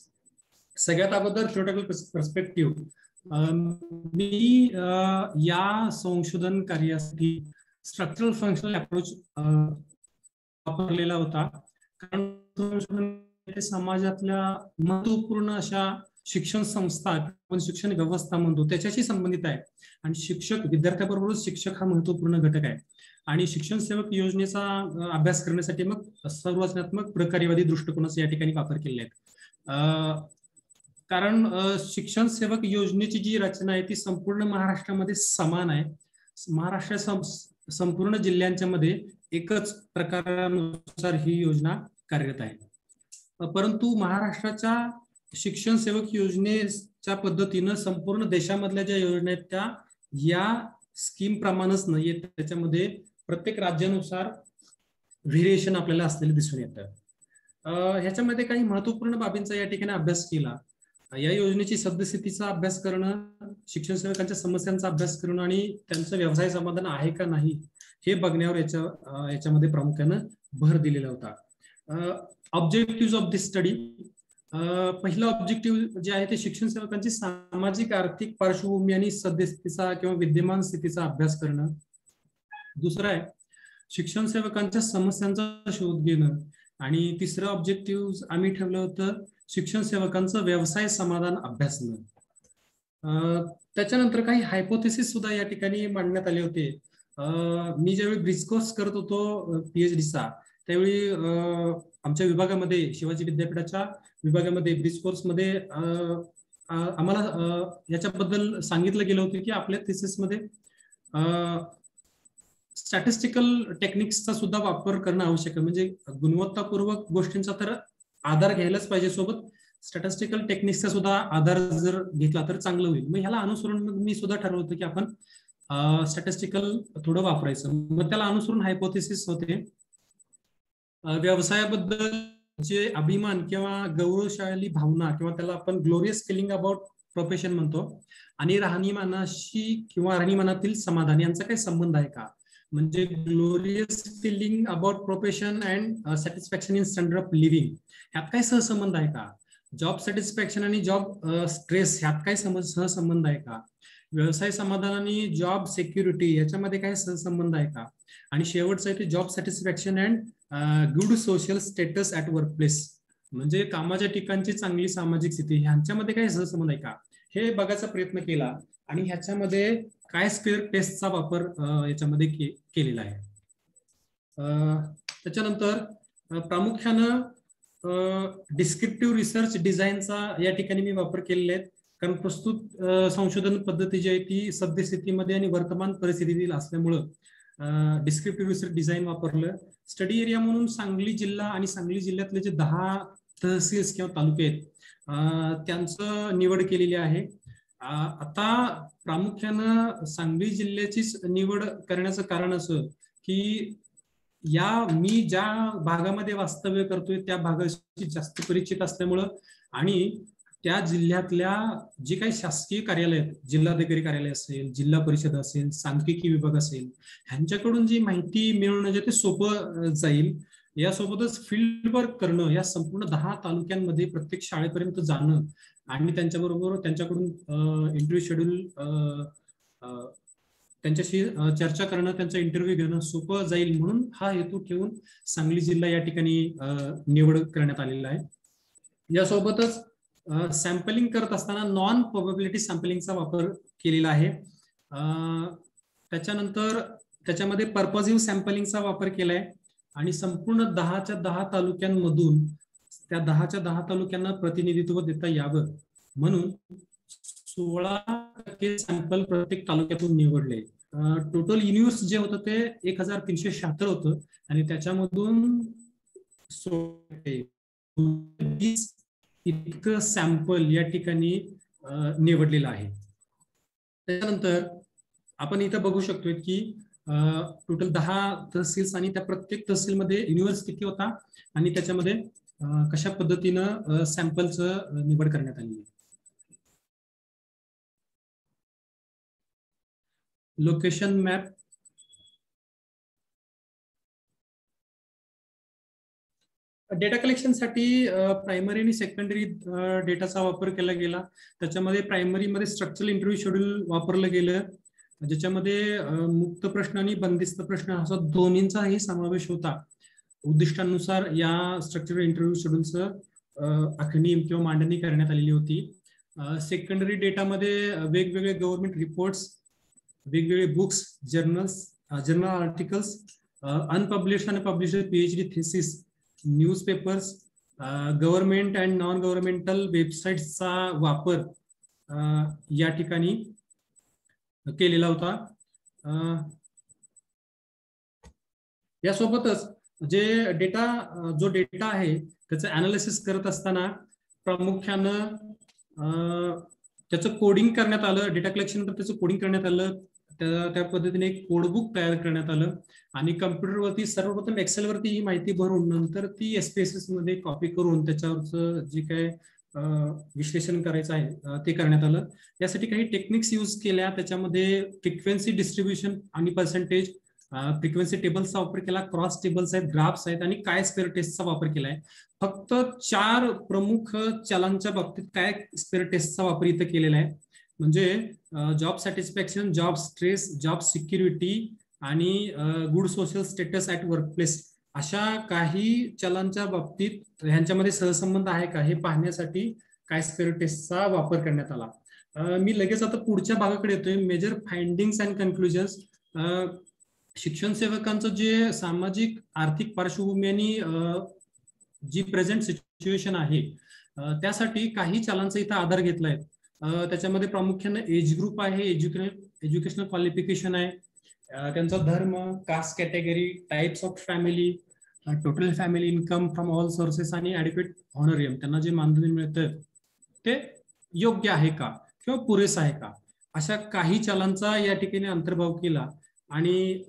सगळ्यात अगोदर थिओरिटिकल पर्स्पेक्टिव्ह, मी या संशोधन कार्यासाठी स्ट्रक्चरल फंक्शनल अप्रोच वापरलेला होता, कारण समाजातल्या महत्वपूर्ण अशा शिक्षण संस्था, आपण शिक्षण व्यवस्था म्हणतो, त्याच्याशी संबंधित आहे. आणि शिक्षक, विद्यार्थ्याबरोबरच शिक्षक हा महत्वपूर्ण घटक आहे. आणि शिक्षण सेवक योजनेचा अभ्यास करण्यासाठी मग सर्वरचनात्मक प्रकार्यवादी दृष्टिकोनाचा या ठिकाणी वापर केलेला आहे. कारण शिक्षण सेवक योजनेची जी रचना आहे ती संपूर्ण महाराष्ट्रामध्ये समान आहे. महाराष्ट्राच्या संपूर्ण जिल्ह्यांच्या मध्ये एकच प्रकारानुसार ही योजना कार्यरत आहे. परंतु महाराष्ट्राच्या शिक्षण सेवक योजनेच्या पद्धतीनं संपूर्ण देशामधल्या ज्या योजना आहेत त्या या स्कीम प्रमाणेच नाहीये, त्याच्यामध्ये प्रत्येक राज्यानुसार व्हेरिएशन आपल्याला असलेले दिसून येतं. ह्याच्यामध्ये काही महत्वपूर्ण बाबींचा या ठिकाणी अभ्यास केला. या योजनेची सद्यस्थितीचा अभ्यास करणं, शिक्षण सेवकांच्या समस्यांचा अभ्यास करणं आणि त्यांचं व्यवसाय समाधान आहे का नाही हे बघण्यावर याच्यामध्ये प्रामुख्यानं भर दिलेला होता. ऑब्जेक्टिव्ह ऑफ दिस स्टडी, पहिला ऑब्जेक्टिव्ह जे आहे ते शिक्षण सेवकांची सामाजिक आर्थिक पार्श्वभूमी आणि सद्यस्थितीचा किंवा विद्यमान स्थितीचा अभ्यास करणं. दुसरा आहे शिक्षण सेवकांच्या समस्यांचा शोध घेणं. आणि तिसरं ऑब्जेक्टिव्ह आम्ही ठेवलं होतं शिक्षण सेवकांचं व्यवसाय समाधान अभ्यासणं. त्याच्यानंतर काही हायपोथेसिस सुद्धा या ठिकाणी मांडण्यात आले होते. मी ज्यावेळी ब्रिज कोर्स करत होतो PhDचा, त्यावेळी आमच्या विभागामध्ये, शिवाजी विद्यापीठाच्या विभागामध्ये ब्रिज कोर्समध्ये आम्हाला याच्याबद्दल सांगितलं गेलं होतं की आपल्या थिसिसमध्ये स्टॅटिस्टिकल टेक्निक्सचा सुद्धा वापर करणं आवश्यक आहे. म्हणजे गुणवत्तापूर्वक गोष्टींचा तर आधार घ्यायलाच पाहिजे, सोबत स्टॅटिस्टिकल टेक्निक्सचा सुद्धा आधार जर घेतला तर चांगलं होईल. मग ह्याला अनुसरून मी सुद्धा ठरवलं होतं की आपण स्टॅटिस्टिकल थोडं वापरायचं. मग त्याला अनुसरून हायपोथेसिस होते. व्यवसायाबद्दल जे अभिमान किंवा गौरवशाली भावना किंवा त्याला आपण ग्लोरियस फिलिंग अबाउट प्रोफेशन म्हणतो, आणि राहणीमानाशी किंवा राहणीमानातील समाधान यांचा काही संबंध आहे का? म्हणजे glorious feeling about profession and satisfaction in standard of living ह्यात काय सहसंबंध आहे का? जॉब सॅटिस्फॅक्शन आणि जॉब स्ट्रेस ह्यात काय सहसंबंध आहे का? व्यवसाय समाधान आणि जॉब सिक्युरिटी याच्यामध्ये काय सहसंबंध आहे का? आणि शेवटचं आहे ते job satisfaction and good social status at workplace, म्हणजे कामाच्या ठिकाणची चांगली सामाजिक स्थिती ह्यांच्यामध्ये काय सहसंबंध आहे का, हे बघायचा प्रयत्न केला. आणि ह्याच्यामध्ये काय स्क्वेअर टेस्टचा वापर याच्यामध्ये केलेला आहे. त्याच्यानंतर प्रामुख्यानं डिस्क्रिप्टिव्ह रिसर्च डिझाईनचा या ठिकाणी मी वापर केलेला आहे. कारण प्रस्तुत संशोधन पद्धती जी आहे ती सद्यस्थितीमध्ये आणि वर्तमान परिस्थितीतील असल्यामुळं डिस्क्रिप्टिव्ह रिसर्च डिझाईन वापरलं. स्टडी एरिया म्हणून सांगली जिल्हा आणि सांगली जिल्ह्यातले जे 10 तहसील्स किंवा तालुके आहेत त्यांचं निवड केलेली आहे. आता प्रामुख्यानं सांगली जिल्ह्याचीच निवड करण्याचं कारण असं की मी ज्या भागामध्ये वास्तव्य करतोय त्या भागाशी जास्त परिचित असल्यामुळं आणि त्या जिल्ह्यातल्या जे काही शासकीय कार्यालय आहेत, जिल्हाधिकारी कार्यालय असेल, जिल्हा परिषद असेल, सांख्यिकी विभाग असेल, ह्यांच्याकडून जी माहिती मिळवणं जे ते सोपं जाईल. यासोबतच फील्ड वर्क करणं, या संपूर्ण 10 तालुक्यांमध्ये प्रत्येक शाळेपर्यंत जाणं आणि त्यांच्याबरोबर त्यांच्याकडून इंटरव्ह्यू शेड्यूल त्यांच्याशी चर्चा करणं, त्यांचा इंटरव्ह्यू घेणं सोपं जाईल म्हणून हा हेतू ठेवून सांगली जिल्हा या ठिकाणी निवड करण्यात आलेला आहे. यासोबतच सॅम्पलिंग करत असताना नॉन प्रोबॅबिलिटी सॅम्पलिंगचा वापर केलेला आहे. त्याच्यानंतर त्याच्यामध्ये पर्पजिव्ह सॅम्पलिंगचा वापर केलाय आणि संपूर्ण 10च्या 10 तालुक्यांमधून त्या 10च्या 10 तालुक्यांना प्रतिनिधित्व देता यावं म्हणून 16% सॅम्पल प्रत्येक तालुक्यातून निवडले. टोटल युनिव्हर्स जे होतं ते 1376 होतं आणि त्याच्यामधून 20 इतकं सॅम्पल या ठिकाणी निवडलेलं आहे. त्याच्यानंतर आपण इथं बघू शकतोय की टोटल 10 तहसील्स आणि त्या प्रत्येक तहसीलमध्ये युनिव्हर्स किती होता आणि त्याच्यामध्ये कशा पद्धतीनं सॅम्पलचं निवड करण्यात आली आहे. लोकेशन मॅप डेटा कलेक्शनसाठी प्रायमरी आणि सेकंडरी डेटाचा वापर केला गेला. त्याच्यामध्ये प्रायमरीमध्ये स्ट्रक्चरल इंटरव्ह्यू शेड्यूल वापरलं गेलं, ज्याच्यामध्ये मुक्त प्रश्न आणि बंदिस्त प्रश्न असा दोन्हींचाही समावेश होता. उद्दिष्टांनुसार या स्ट्रक्चरल इंटरव्ह्यू शेड्यूलचं आखणी किंवा मांडणी करण्यात आलेली होती. सेकंडरी डेटामध्ये वेगवेगळे गव्हर्नमेंट रिपोर्ट्स, वेगवेगळे बुक्स, जर्नल आर्टिकल्स, अनपब्लिश्ड आणि published PhD thesis, newspapers, government and non governmental वेबसाईट्सचा वापर या ठिकाणी केलेला होता. यासोबतच जो डेटा आहे त्याचं अनालिसिस करत असताना प्रामुख्यानं त्याचं कोडिंग करण्यात आलं. डेटा कलेक्शन नंतर त्याचं कोडिंग करण्यात आलं. त्या पद्धतीने एक कोडबुक तयार करण्यात आलं आणि कम्प्युटरवरती सर्वप्रथम एक्सेलवरती ही माहिती भरून नंतर ती SPSS मध्ये कॉपी करून त्याच्यावरचं जे काय विश्लेषण करायचं आहे ते करण्यात आलं. यासाठी काही टेक्निक्स यूज केल्या. त्याच्यामध्ये फ्रिक्वेन्सी डिस्ट्रीब्युशन आणि पर्सेंटेज, फ्रिक्वेन्सी टेबल्सचा वापर केला, क्रॉस टेबल्स आहेत, ग्राफ्स आहेत आणि काय स्क्वेअर टेस्टचा वापर केलाय. फक्त 4 प्रमुख चलांच्या बाबतीत काय स्क्वेअर टेस्टचा वापर इथं केलेला आहे. म्हणजे job satisfaction, job stress, job security आणि good social status at workplace अशा काही चलांच्या बाबतीत ह्यांच्यामध्ये सहसंबंध आहे का हे पाहण्यासाठी काय स्क्वेअर टेस्टचा वापर करण्यात आला. मी लगेच आता पुढच्या भागाकडे येतोय. Major findings and conclusions. शिक्षण सेवकांचं जे सामाजिक आर्थिक पार्श्वभूमी आणि जी प्रेझेंट सिच्युएशन आहे त्यासाठी काही चलांचा इथं आधार घेतलाय. त्याच्यामध्ये प्रामुख्याने एज ग्रुप आहे, एज्युकेशनल क्वालिफिकेशन आहे, त्यांचा धर्म, caste category, types of family, total family income from all sources आणि ॲडिक्वेट ऑनरियम, त्यांना जे मानधन मिळतं ते योग्य आहे का किंवा पुरेसं आहे का, अशा काही चलांचा या ठिकाणी अंतर्भाव केला. आणि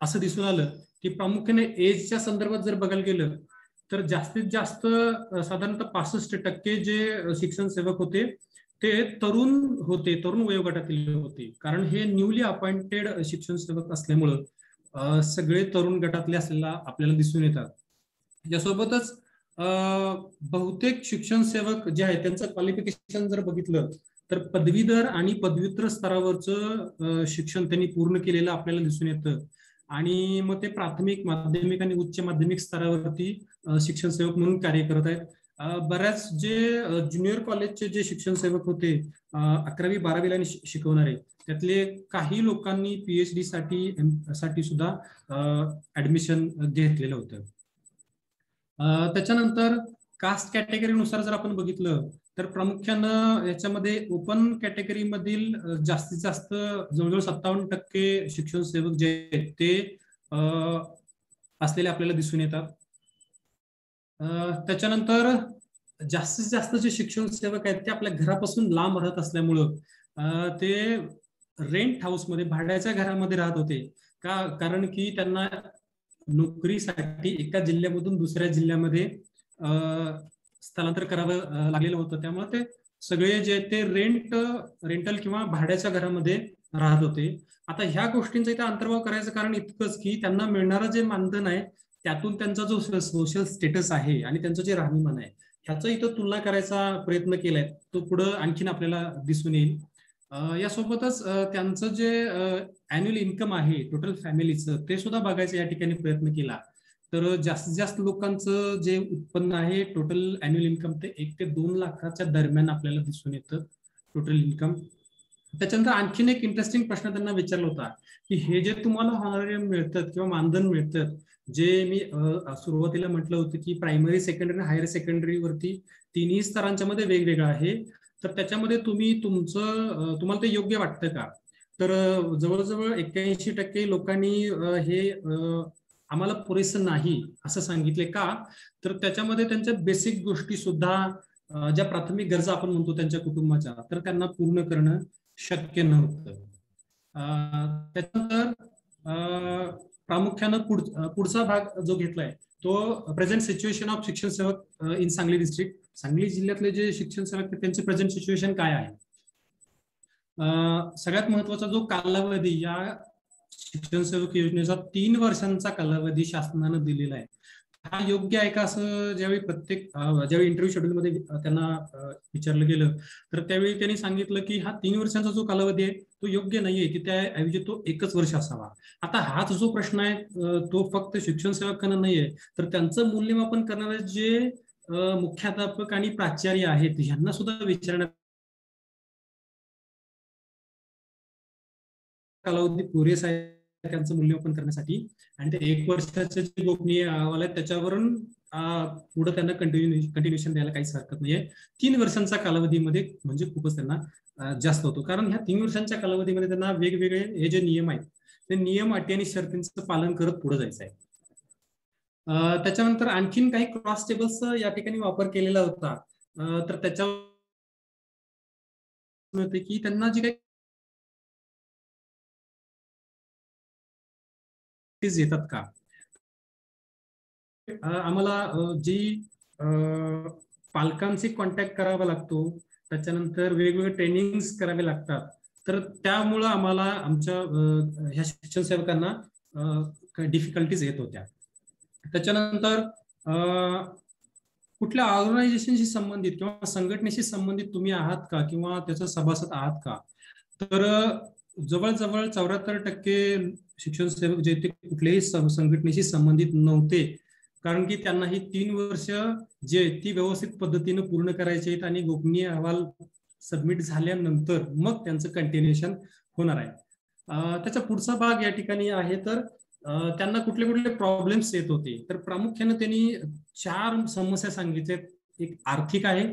असं दिसून आलं की प्रामुख्याने एजच्या संदर्भात जर बघायला गेलं तर जास्तीत जास्त साधारणतः 65% जे शिक्षण सेवक होते ते तरुण होते, तरुण वयोगटातील होते. कारण हे न्यूली अपॉइंटेड शिक्षण सेवक असल्यामुळं सगळे तरुण गटातले असलेला आपल्याला दिसून येतात. यासोबतच बहुतेक शिक्षण सेवक जे आहेत त्यांचं क्वालिफिकेशन जर बघितलं तर पदवीधर आणि पदव्युत्तर स्तरावरचं शिक्षण त्यांनी पूर्ण केलेलं आपल्याला दिसून येतं. आणि मग ते प्राथमिक, माध्यमिक आणि उच्च माध्यमिक स्तरावरती शिक्षण सेवक म्हणून कार्य करत आहेत. बऱ्याच जे ज्युनियर कॉलेजचे जे शिक्षण सेवक होते 11वी 12वीला शिकवणारे त्यातले काही लोकांनी PhD साठी सुद्धा ऍडमिशन घेतलेलं होतं. त्याच्यानंतर कास्ट कॅटेगरीनुसार जर आपण बघितलं तर प्रामुख्यानं याच्यामध्ये ओपन कॅटेगरी मधील जास्तीत जास्त जवळजवळ 57% शिक्षण सेवक जे आहेत ते असलेले आपल्याला दिसून येतात. त्याच्यानंतर जास्तीत जास्त जे शिक्षण सेवक आहेत ते आपल्या घरापासून लांब राहत असल्यामुळं ते रेंट हाऊसमध्ये भाड्याच्या घरामध्ये राहत होते. कारण की त्यांना नोकरीसाठी एका जिल्ह्यामधून दुसऱ्या जिल्ह्यामध्ये स्थलांतर करावं लागलेलं होतं. त्यामुळे ते सगळे जे ते रेंटल किंवा भाड्याच्या घरामध्ये राहत होते. आता ह्या गोष्टींचा इथं अंतर्भाव करायचं कारण इतकंच की त्यांना मिळणारं जे मानधन आहे त्यातून त्यांचा जो सोशल स्टेटस आहे आणि त्यांचं जे राहणीमान आहे ह्याचं इथं तुलना करायचा प्रयत्न केलाय. तो पुढं आणखीन आपल्याला दिसून येईल. यासोबतच त्यांचं जे अॅन्युअल इन्कम आहे टोटल फॅमिलीचं ते सुद्धा बघायचं या ठिकाणी प्रयत्न केला. तर जास्तीत जास्त लोकांचं जे उत्पन्न आहे टोटल अॅन्युअल इन्कम ते 1 ते 2 लाखाच्या दरम्यान आपल्याला दिसून येतं टोटल इन्कम. त्याच्यानंतर आणखीन एक इंटरेस्टिंग प्रश्न त्यांना विचारला होता की हे जे तुम्हाला हॉनरेरियम मिळतात किंवा मानधन मिळतात, जे मी सुरुवातीला म्हटलं होतं की प्रायमरी सेकंडरी आणि हायर सेकंडरी वरती तिन्ही स्तरांच्या मध्ये वेगवेगळं आहे, तर त्याच्यामध्ये तुम्हाला ते योग्य वाटतं का? तर जवळजवळ 81% लोकांनी हे आम्हाला पुरेसं नाही असं सांगितले. का? तर त्याच्यामध्ये त्यांच्या बेसिक गोष्टी सुद्धा ज्या प्राथमिक गरजा आपण म्हणतो त्यांच्या कुटुंबाच्या, तर त्यांना पूर्ण करणं शक्य नव्हतं. त्याच्यानंतर प्रामुख्यानं पुढचा भाग जो घेतलाय तो प्रेझेंट सिच्युएशन ऑफ शिक्षण सेवक इन सांगली डिस्ट्रिक्ट. सांगली जिल्ह्यातले जे शिक्षण सेवक त्यांचे प्रेझेंट सिच्युएशन काय आहे. सगळ्यात महत्वाचा जो कालावधी या शिक्षण सेवक योजनेचा 3 वर्षांचा कालावधी शासनानं दिलेला आहे, हा योग्य आहे का असं ज्यावेळी इंटरव्ह्यू शेड्यूल मध्ये त्यांना विचारलं गेलं तर त्यावेळी त्यांनी सांगितलं की हा 3 वर्षांचा जो कालावधी आहे तो योग्य नाहीये, की त्याऐवजी तो 1च वर्ष असावा. आता हाच जो प्रश्न आहे तो फक्त शिक्षण सेवकांना नाहीये, तर त्यांचं मूल्यमापन करणारे जे मुख्याध्यापक आणि प्राचार्य आहेत ह्यांना सुद्धा विचारण्यात कालावधी पुरेसा आहे त्यांचं मूल्यमापन करण्यासाठी. आणि ते 1 वर्षाचे जे गोपनीय अहवाल आहेत त्याच्यावरून पुढे त्यांना कंटिन्युएशन द्यायला काहीच हरकत नाहीये. 3 वर्षांचा कालावधीमध्ये म्हणजे खूपच त्यांना जास्त होतो, कारण ह्या 3 वर्षांच्या कालावधीमध्ये त्यांना वेगवेगळे हे जे नियम आहेत ते नियम, अटी आणि शर्तींचं पालन करत पुढे जायचं आहे. त्याच्यानंतर आणखीन काही क्रॉस टेबल्स या ठिकाणी वापर केलेला होता. तर त्याच्यावर की त्यांना जी काही येतात का, आम्हाला जी पालकांशी कॉन्टॅक्ट करावा लागतो, त्याच्यानंतर वेगवेगळे ट्रेनिंग्स करावे लागतात, तर त्यामुळं आम्हाला आमच्या ह्या शिक्षण सेवकांना डिफिकल्टीज येत होत्या. त्याच्यानंतर कुठल्या ऑर्गनायझेशनशी संबंधित किंवा संघटनेशी संबंधित तुम्ही आहात का किंवा त्याचा सभासद आहात का, तर जवळजवळ 74% शिक्षण सेवक जे ते कुठल्याही संघटनेशी संबंधित नव्हते, कारण की त्यांना ही 3 वर्ष जे ती व्यवस्थित पद्धतीने पूर्ण करायचे आहेत आणि गोपनीय अहवाल सबमिट झाल्यानंतर मग त्यांचं कंटिन्युएशन होणार आहे. त्याचा पुढचा भाग या ठिकाणी आहे. तर त्यांना कुठले कुठले प्रॉब्लेम्स येत होते, तर प्रामुख्याने त्यांनी 4 समस्या सांगितल्या. एक आर्थिक आहे,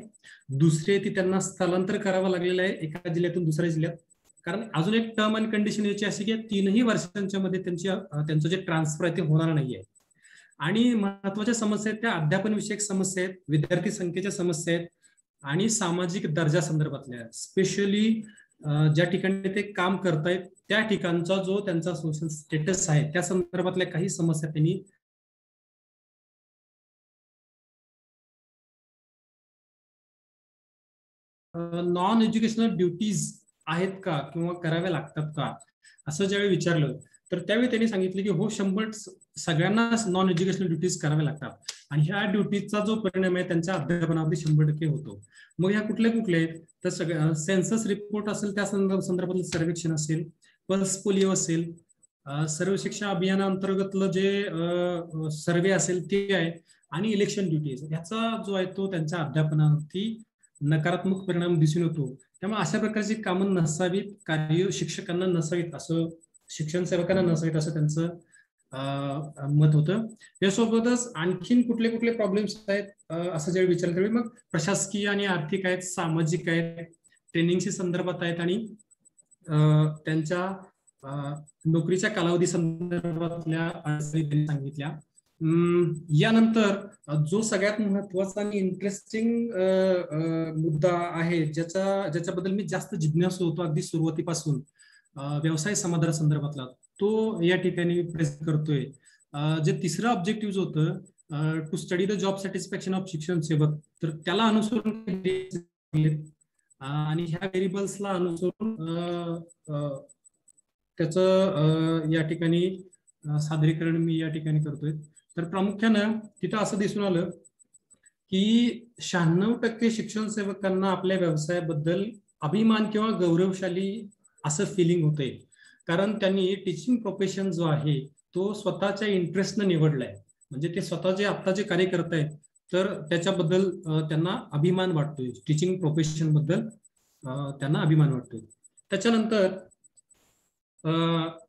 दुसरी ती त्यांना स्थलांतर करावं लागलेलं आहे एका जिल्ह्यातून दुसऱ्या जिल्ह्यात, कारण अजून एक टर्म अँड कंडिशन याची अशी की 3ही वर्षांच्या मध्ये त्यांचं जे ट्रान्सफर आहे ते होणार नाहीये. आणि महत्वाच्या समस्या आहेत त्या अध्यापन विषयक समस्या आहेत, विद्यार्थी संख्येच्या समस्या आहेत आणि सामाजिक दर्जा संदर्भातल्या, स्पेशली ज्या ठिकाणी ते काम करतायत त्या ठिकाणचा जो त्यांचा सोशल स्टेटस आहे त्या संदर्भातल्या काही समस्या त्यांनी नॉन एज्युकेशनल ड्युटीज आहेत का किंवा कराव्या लागतात का असं ज्यावेळी विचारलं तर त्यावेळी त्यांनी सांगितलं की हो, 100 सगळ्यांना नॉन एज्युकेशनल ड्युटीज कराव्या लागतात आणि ह्या ड्युटीजचा जो परिणाम आहे त्यांच्या अध्यापनावरती 100% होतो. मग ह्या कुठल्या आहेत, तर सगळ्या सेन्सस रिपोर्ट असेल त्या संदर्भातलं सर्वेक्षण असेल, पल्स पोलिओ असेल, सर्व शिक्षा अभियानाअंतर्गतलं जे सर्वे असेल ते आहे आणि इलेक्शन ड्युटीज, ह्याचा जो आहे तो त्यांच्या अध्यापनावरती नकारात्मक परिणाम दिसून येतो. त्यामुळे अशा प्रकारची कामं नसावीत, कार्य शिक्षकांना नसावीत, असं शिक्षण सेवकांना नसावीत असं त्यांचं मत होतं. यासोबतच आणखीन कुठले कुठले प्रॉब्लेम्स आहेत असं ज्यावेळी विचारलं त्यावेळी मग प्रशासकीय आणि आर्थिक आहेत, सामाजिक आहेत, ट्रेनिंगशी संदर्भात आहेत आणि त्यांच्या नोकरीच्या कालावधी संदर्भातल्या अडचणी त्यांनी सांगितल्या. यानंतर जो सगळ्यात महत्वाचा आणि इंटरेस्टिंग मुद्दा आहे, ज्याच्याबद्दल मी जास्त जिज्ञासू होतो अगदी सुरुवातीपासून, व्यवसाय समाधान संदर्भातला, तो या ठिकाणी प्रेझेंट करतोय. जे तिसरं ऑब्जेक्टिव्ह होतं to study the job satisfaction of शिक्षण सेवक, तर त्याला अनुसरून आणि ह्या व्हेरिएबल्सला अनुसरून त्याचं या ठिकाणी सादरीकरण मी या ठिकाणी करतोय. तर प्रामुख्यानं तिथं असं दिसून आलं की 96% शिक्षण सेवकांना आपल्या व्यवसायाबद्दल अभिमान किंवा गौरवशाली असं फिलिंग होतंय, कारण त्यांनी टीचिंग प्रोफेशन जो आहे तो स्वतःच्या इंटरेस्टनं निवडलाय. म्हणजे ते स्वतः जे आता जे कार्य करत आहेत तर त्याच्याबद्दल त्यांना अभिमान वाटतोय, टीचिंग प्रोफेशन बद्दल त्यांना अभिमान वाटतोय. त्याच्यानंतर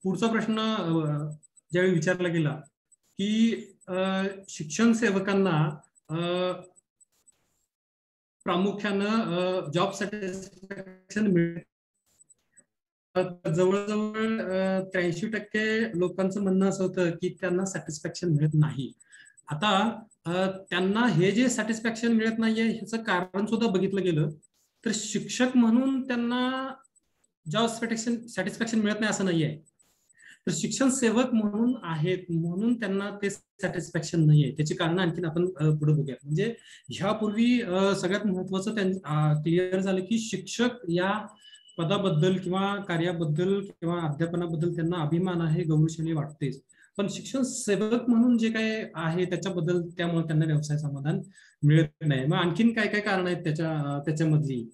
पुढचा प्रश्न ज्यावेळी विचारला गेला की शिक्षण सेवकांना प्रामुख्यानं जॉब सॅटिस्फॅक्शन मिळेल, जवळजवळ 83% लोकांचं म्हणणं असं होतं की त्यांना सॅटिस्फॅक्शन मिळत नाही. आता त्यांना हे जे सॅटिस्फॅक्शन मिळत नाहीये ह्याचं कारण सुद्धा बघितलं गेलं तर शिक्षक म्हणून त्यांना जॉब सॅटिस्फॅक्शन मिळत नाही असं नाहीये, तर शिक्षण सेवक म्हणून आहेत म्हणून त्यांना ते सॅटिस्फॅक्शन नाहीये. त्याची कारण आणखीन आपण पुढे बघूया. म्हणजे ह्यापूर्वी सगळ्यात महत्वाचं क्लिअर झालं की शिक्षक या पदाबद्दल किंवा कार्याबद्दल किंवा अध्यापनाबद्दल त्यांना अभिमान आहे, गौरवशाली वाटतेच, पण शिक्षण सेवक म्हणून जे काय आहे त्याच्याबद्दल त्यामुळे त्यांना व्यवसाय समाधान मिळत नाही. मग आणखीन काय काय कारण आहेत त्याच्यामधली,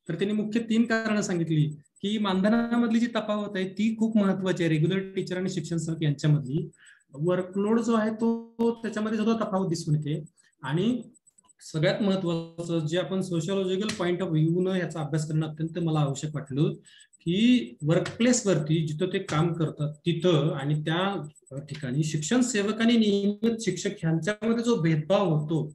तर त्यांनी मुख्य 3 कारणं सांगितली की मानधनामधली जी तफावत आहे ती खूप महत्वाची आहे. रेग्युलर टीचर आणि शिक्षण सेवक यांच्यामधली वर्कलोड जो आहे तो त्याच्यामध्ये सुद्धा तफावत दिसून येते. आणि सगळ्यात महत्वाचं जे आपण सोशिओलॉजिकल पॉईंट ऑफ व्ह्यू न याचा अभ्यास करणं अत्यंत मला आवश्यक वाटलं की वर्कप्लेस वरती जिथं ते काम करतात तिथं आणि त्या ठिकाणी शिक्षण सेवक आणि नियमित शिक्षक ह्यांच्यामध्ये जो भेदभाव होतो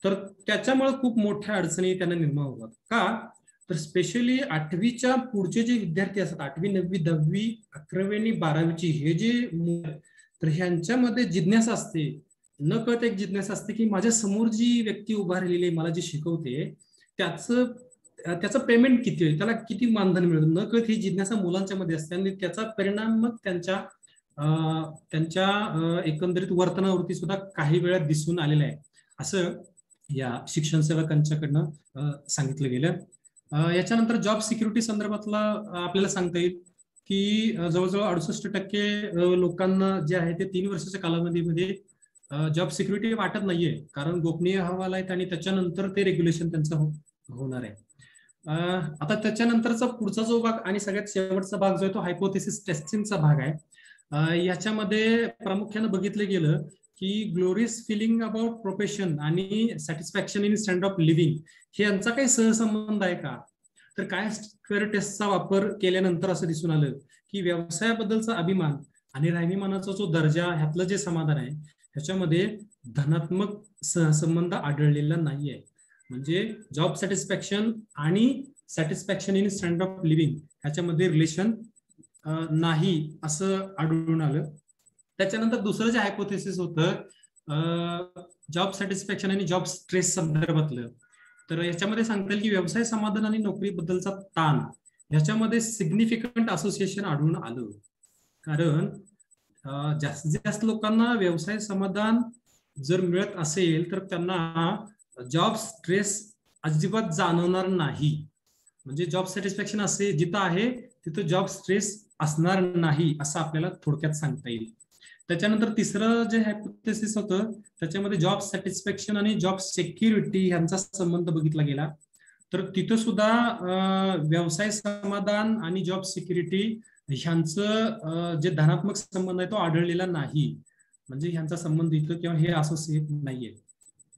तर त्याच्यामुळे खूप मोठ्या अडचणी त्यांना निर्माण होतात. का तर स्पेशली 8वीच्या पुढचे जे विद्यार्थी असतात, 8वी 9वी 10वी 11वी आणि 12वीची हे जे तर ह्यांच्यामध्ये जिज्ञासा असते, न कळत एक जिज्ञासा असते की माझ्या समोर जी व्यक्ती उभा राहिलेली मला जी शिकवते त्याचं पेमेंट किती आहे, त्याला किती मानधन मिळतं, न कळत ही जिज्ञासा मुलांच्या मध्ये असते आणि त्याचा परिणाम मग त्यांच्या एकंदरीत वर्तनावरती सुद्धा काही वेळा दिसून आलेला आहे असं या शिक्षण सेवकांच्याकडनं सांगितलं गेलं. याच्यानंतर जॉब सिक्युरिटी संदर्भातला आपल्याला सांगता येईल की जवळजवळ 68% लोकांना जे आहे ते 3 वर्षाच्या कालावधीमध्ये जॉब सिक्युरिटी वाटत नाहीये, कारण गोपनीय अहवाल आहेत आणि त्याच्यानंतर ते रेग्युलेशन त्यांचं होणार आहे. आता त्याच्यानंतरचा पुढचा जो भाग आणि सगळ्यात शेवटचा भाग जो आहे तो हायपोथेसिस टेस्टिंगचा भाग आहे. याच्यामध्ये प्रामुख्यानं बघितलं गेलं की ग्लोरियस फिलिंग अबाउट प्रोफेशन आणि satisfaction in standard of living हे यांचा काही सहसंबंध आहे का, तर काय स्क्वेअर टेस्टचा वापर केल्यानंतर असं दिसून आलं की व्यवसायाबद्दलचा अभिमान आणि राहणीमानाचा जो दर्जा ह्यातलं जे समाधान आहे ह्याच्यामध्ये धनात्मक सहसंबंध आढळलेला नाहीये. म्हणजे जॉब सॅटिस्फॅक्शन आणि satisfaction in standard of living ह्याच्यामध्ये रिलेशन नाही असं आढळून आलं. त्याच्यानंतर दुसरं जे हायपोथेसिस होतं जॉब सॅटिस्फॅक्शन आणि जॉब स्ट्रेस संदर्भातलं, तर याच्यामध्ये सांगता येईल की व्यवसाय समाधान आणि नोकरीबद्दलचा ताण ह्याच्यामध्ये सिग्निफिकंट असोसिएशन आढळून आलं. कारण जास्तीत जास्त लोकांना व्यवसाय समाधान जर मिळत असेल तर त्यांना जॉब स्ट्रेस अजिबात जाणवणार नाही. म्हणजे जॉब सॅटिस्फॅक्शन असे जिथं आहे तिथं जॉब स्ट्रेस असणार नाही असं आपल्याला थोडक्यात सांगता येईल. त्याच्यानंतर तिसरं जे हायपोथेसिस होतं त्याच्यामध्ये जॉब सॅटिस्फॅक्शन आणि जॉब सिक्युरिटी यांचा संबंध बघितला गेला, तर तिथं सुद्धा व्यवसाय समाधान आणि जॉब सिक्युरिटी ह्यांचं जे धनात्मक संबंध आहे तो आढळलेला नाही. म्हणजे ह्यांचा संबंध इथं किंवा हे असोसिएट नाहीये.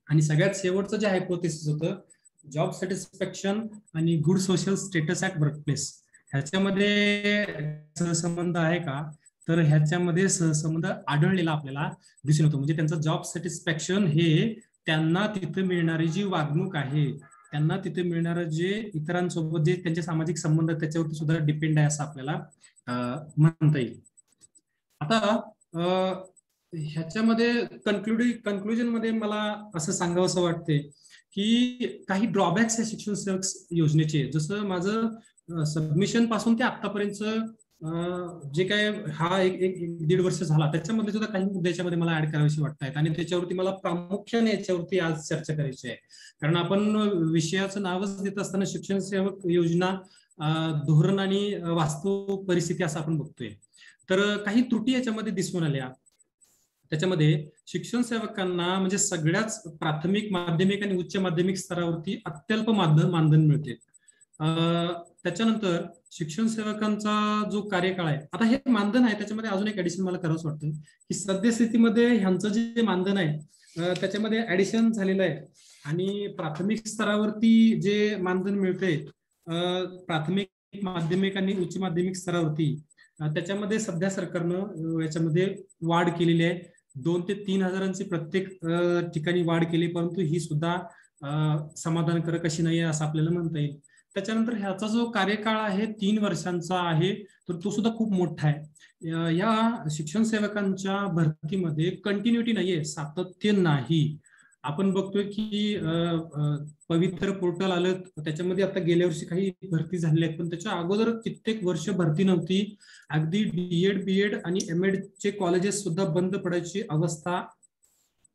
आणि सगळ्यात शेवटचं जे हायपोथेसिस होतं जॉब सॅटिस्फॅक्शन आणि good social status at workplace ह्याच्यामध्ये सहसंबंध आहे का, तर ह्याच्यामध्ये सहसंबंध आढळलेला आपल्याला दिसून येतो. म्हणजे त्यांचं जॉब सॅटिस्फॅक्शन हे त्यांना तिथे मिळणारी जी वागणूक आहे, त्यांना तिथे मिळणारं जे इतरांसोबत जे त्यांचे सामाजिक संबंध त्याच्यावरती सुद्धा डिपेंड आहे असं आपल्याला म्हणता येईल. आता ह्याच्यामध्ये कन्क्लुजन मध्ये मला असं सांगावंसं वाटते की काही ड्रॉबॅक्स आहे शिक्षण सेवक योजनेचे. जसं माझं सबमिशन पासून ते आतापर्यंत जे काय हा एक दीड वर्ष झाला, त्याच्यामध्ये सुद्धा काही मुद्दे याच्यामध्ये मला ऍड करावेसे वाटतात आणि त्याच्यावरती मला प्रामुख्याने याच्यावरती आज चर्चा करायची आहे. कारण आपण विषयाचं नावच देत असताना शिक्षण सेवक योजना धोरण आणि वास्तव परिस्थिती असं आपण बघतोय. तर काही त्रुटी याच्यामध्ये दिसून आल्या. त्याच्यामध्ये शिक्षण सेवकांना म्हणजे सगळ्याच प्राथमिक, माध्यमिक आणि उच्च माध्यमिक स्तरावरती अत्यल्प मानधन मिळते. त्याच्यानंतर शिक्षण सेवकांचा जो कार्यकाळ आहे, आता हे मानधन आहे त्याच्यामध्ये अजून एक ऍडिशन मला करावंच वाटतं की सद्यस्थितीमध्ये ह्यांचं जे मानधन आहे त्याच्यामध्ये ऍडिशन झालेलं आहे. आणि प्राथमिक स्तरावरती जे मानधन मिळते प्राथमिक, माध्यमिक आणि उच्च माध्यमिक स्तरावरती, त्याच्यामध्ये सध्या सरकारनं याच्यामध्ये वाढ केलेली आहे. 2 ते 3 हजारांची प्रत्येक ठिकाणी वाढ केली, परंतु ही सुद्धा समाधानकारक अशी नाही आहे असं आपल्याला म्हणता येईल. त्याच्यानंतर ह्याचा जो कार्यकाळ आहे 3 वर्षांचा आहे, तर तो सुद्धा खूप मोठा आहे. या शिक्षण सेवकांच्या भरतीमध्ये कंटिन्युटी नाहीये, सातत्य नाही. आपण बघतोय की पवित्र पोर्टल आलं, त्याच्यामध्ये आता गेल्या वर्षी काही भरती झालेल्या आहेत, पण त्याच्या अगोदर कित्येक वर्ष भरती नव्हती. अगदी डीएड, बीएड आणि एमएड चे कॉलेजेस सुद्धा बंद पडायची अवस्था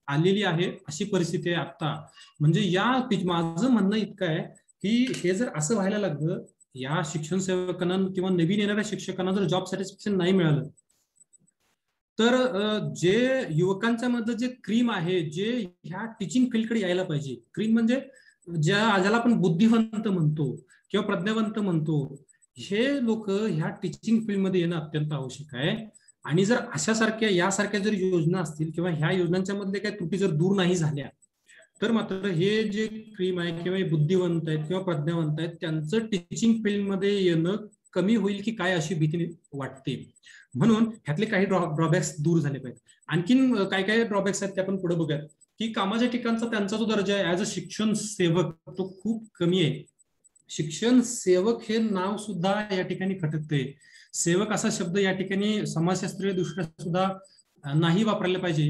आलेली आहे, अशी परिस्थिती आहे आता. म्हणजे माझं म्हणणं इतकं आहे की हे जर असं व्हायला लागलं, या शिक्षण सेवकांना किंवा नवीन येणाऱ्या शिक्षकांना जर जॉब सॅटिस्फॅक्शन नाही मिळालं, तर जे युवकांच्या मधलं जे क्रीम आहे, जे ह्या टीचिंग फील्डकडे यायला पाहिजे, क्रीम म्हणजे ज्याला आपण बुद्धिवंत म्हणतो किंवा प्रज्ञावंत म्हणतो, हे लोक ह्या टीचिंग फील्डमध्ये येणं अत्यंत आवश्यक आहे. आणि जर यासारख्या जर योजना असतील किंवा ह्या योजनांच्या मधले काही त्रुटी जर दूर नाही झाल्या, तर मात्र हे जे क्रीम आहे किंवा बुद्धिवंत आहेत किंवा प्रज्ञावंत आहेत, त्यांचं टीचिंग फील्डमध्ये येणं कमी होईल की काय अशी भीती वाटते. म्हणून ह्यातले काही ड्रॉबॅक्स दूर झाले पाहिजेत. आणखीन काय काय ड्रॉबॅक्स आहेत ते आपण पुढे बघूयात. की कामाच्या ठिकाणचा त्यांचा जो दर्जा आहे ऍज अ शिक्षण सेवक, तो खूप कमी आहे. शिक्षण सेवक हे नाव सुद्धा या ठिकाणी खटकते. सेवक असा शब्द या ठिकाणी समाजशास्त्रीय दृष्ट्या सुद्धा नाही वापरायला पाहिजे.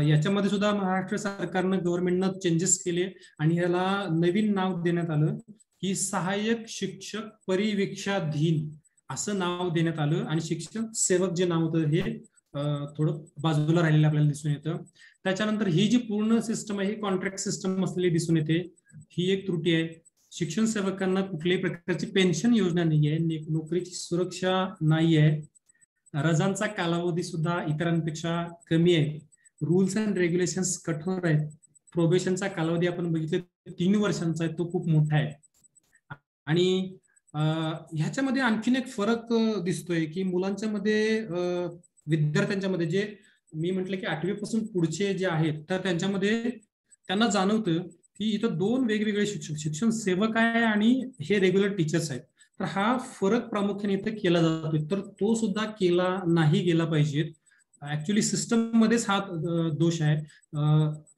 याच्यामध्ये सुद्धा महाराष्ट्र सरकारनं, गव्हर्नमेंटनं चेंजेस केले आणि याला नवीन नाव देण्यात आलं की सहाय्यक शिक्षक परिवीक्षाधीन असं नाव देण्यात आलं. आणि शिक्षण सेवक जे नाव होतं हे थोडं बाजूला राहिलेलं आपल्याला दिसून येतं. त्याच्यानंतर ही जी पूर्ण सिस्टम आहे ही कॉन्ट्रॅक्ट सिस्टम असलेली दिसून येते, ही एक त्रुटी आहे. शिक्षण सेवकांना कुठल्याही प्रकारची पेन्शन योजना नाही आहे, नोकरीची सुरक्षा नाही आहे, रजांचा कालावधी सुद्धा इतरांपेक्षा कमी आहे, रूल्स अँड रेग्युलेशन्स कठोर आहेत, प्रोबेशनचा कालावधी आपण बघितले 3 वर्षांचा आहे, तो खूप मोठा आहे. आणि ह्याच्यामध्ये आणखीन एक फरक दिसतोय की मुलांच्या मध्ये, विद्यार्थ्यांच्या मध्ये, जे मी म्हटलं की 8वी पासून पुढचे जे आहेत, तर त्यांच्यामध्ये त्यांना जाणवतं की इथं 2 वेगवेगळे शिक्षण सेवक आहे आणि हे रेग्युलर टीचर्स आहेत. तर हा फरक प्रामुख्याने इथं केला जातोय, तर तो सुद्धा केला नाही गेला पाहिजे. ऍक्च्युली सिस्टम मध्येच हा दोष आहे.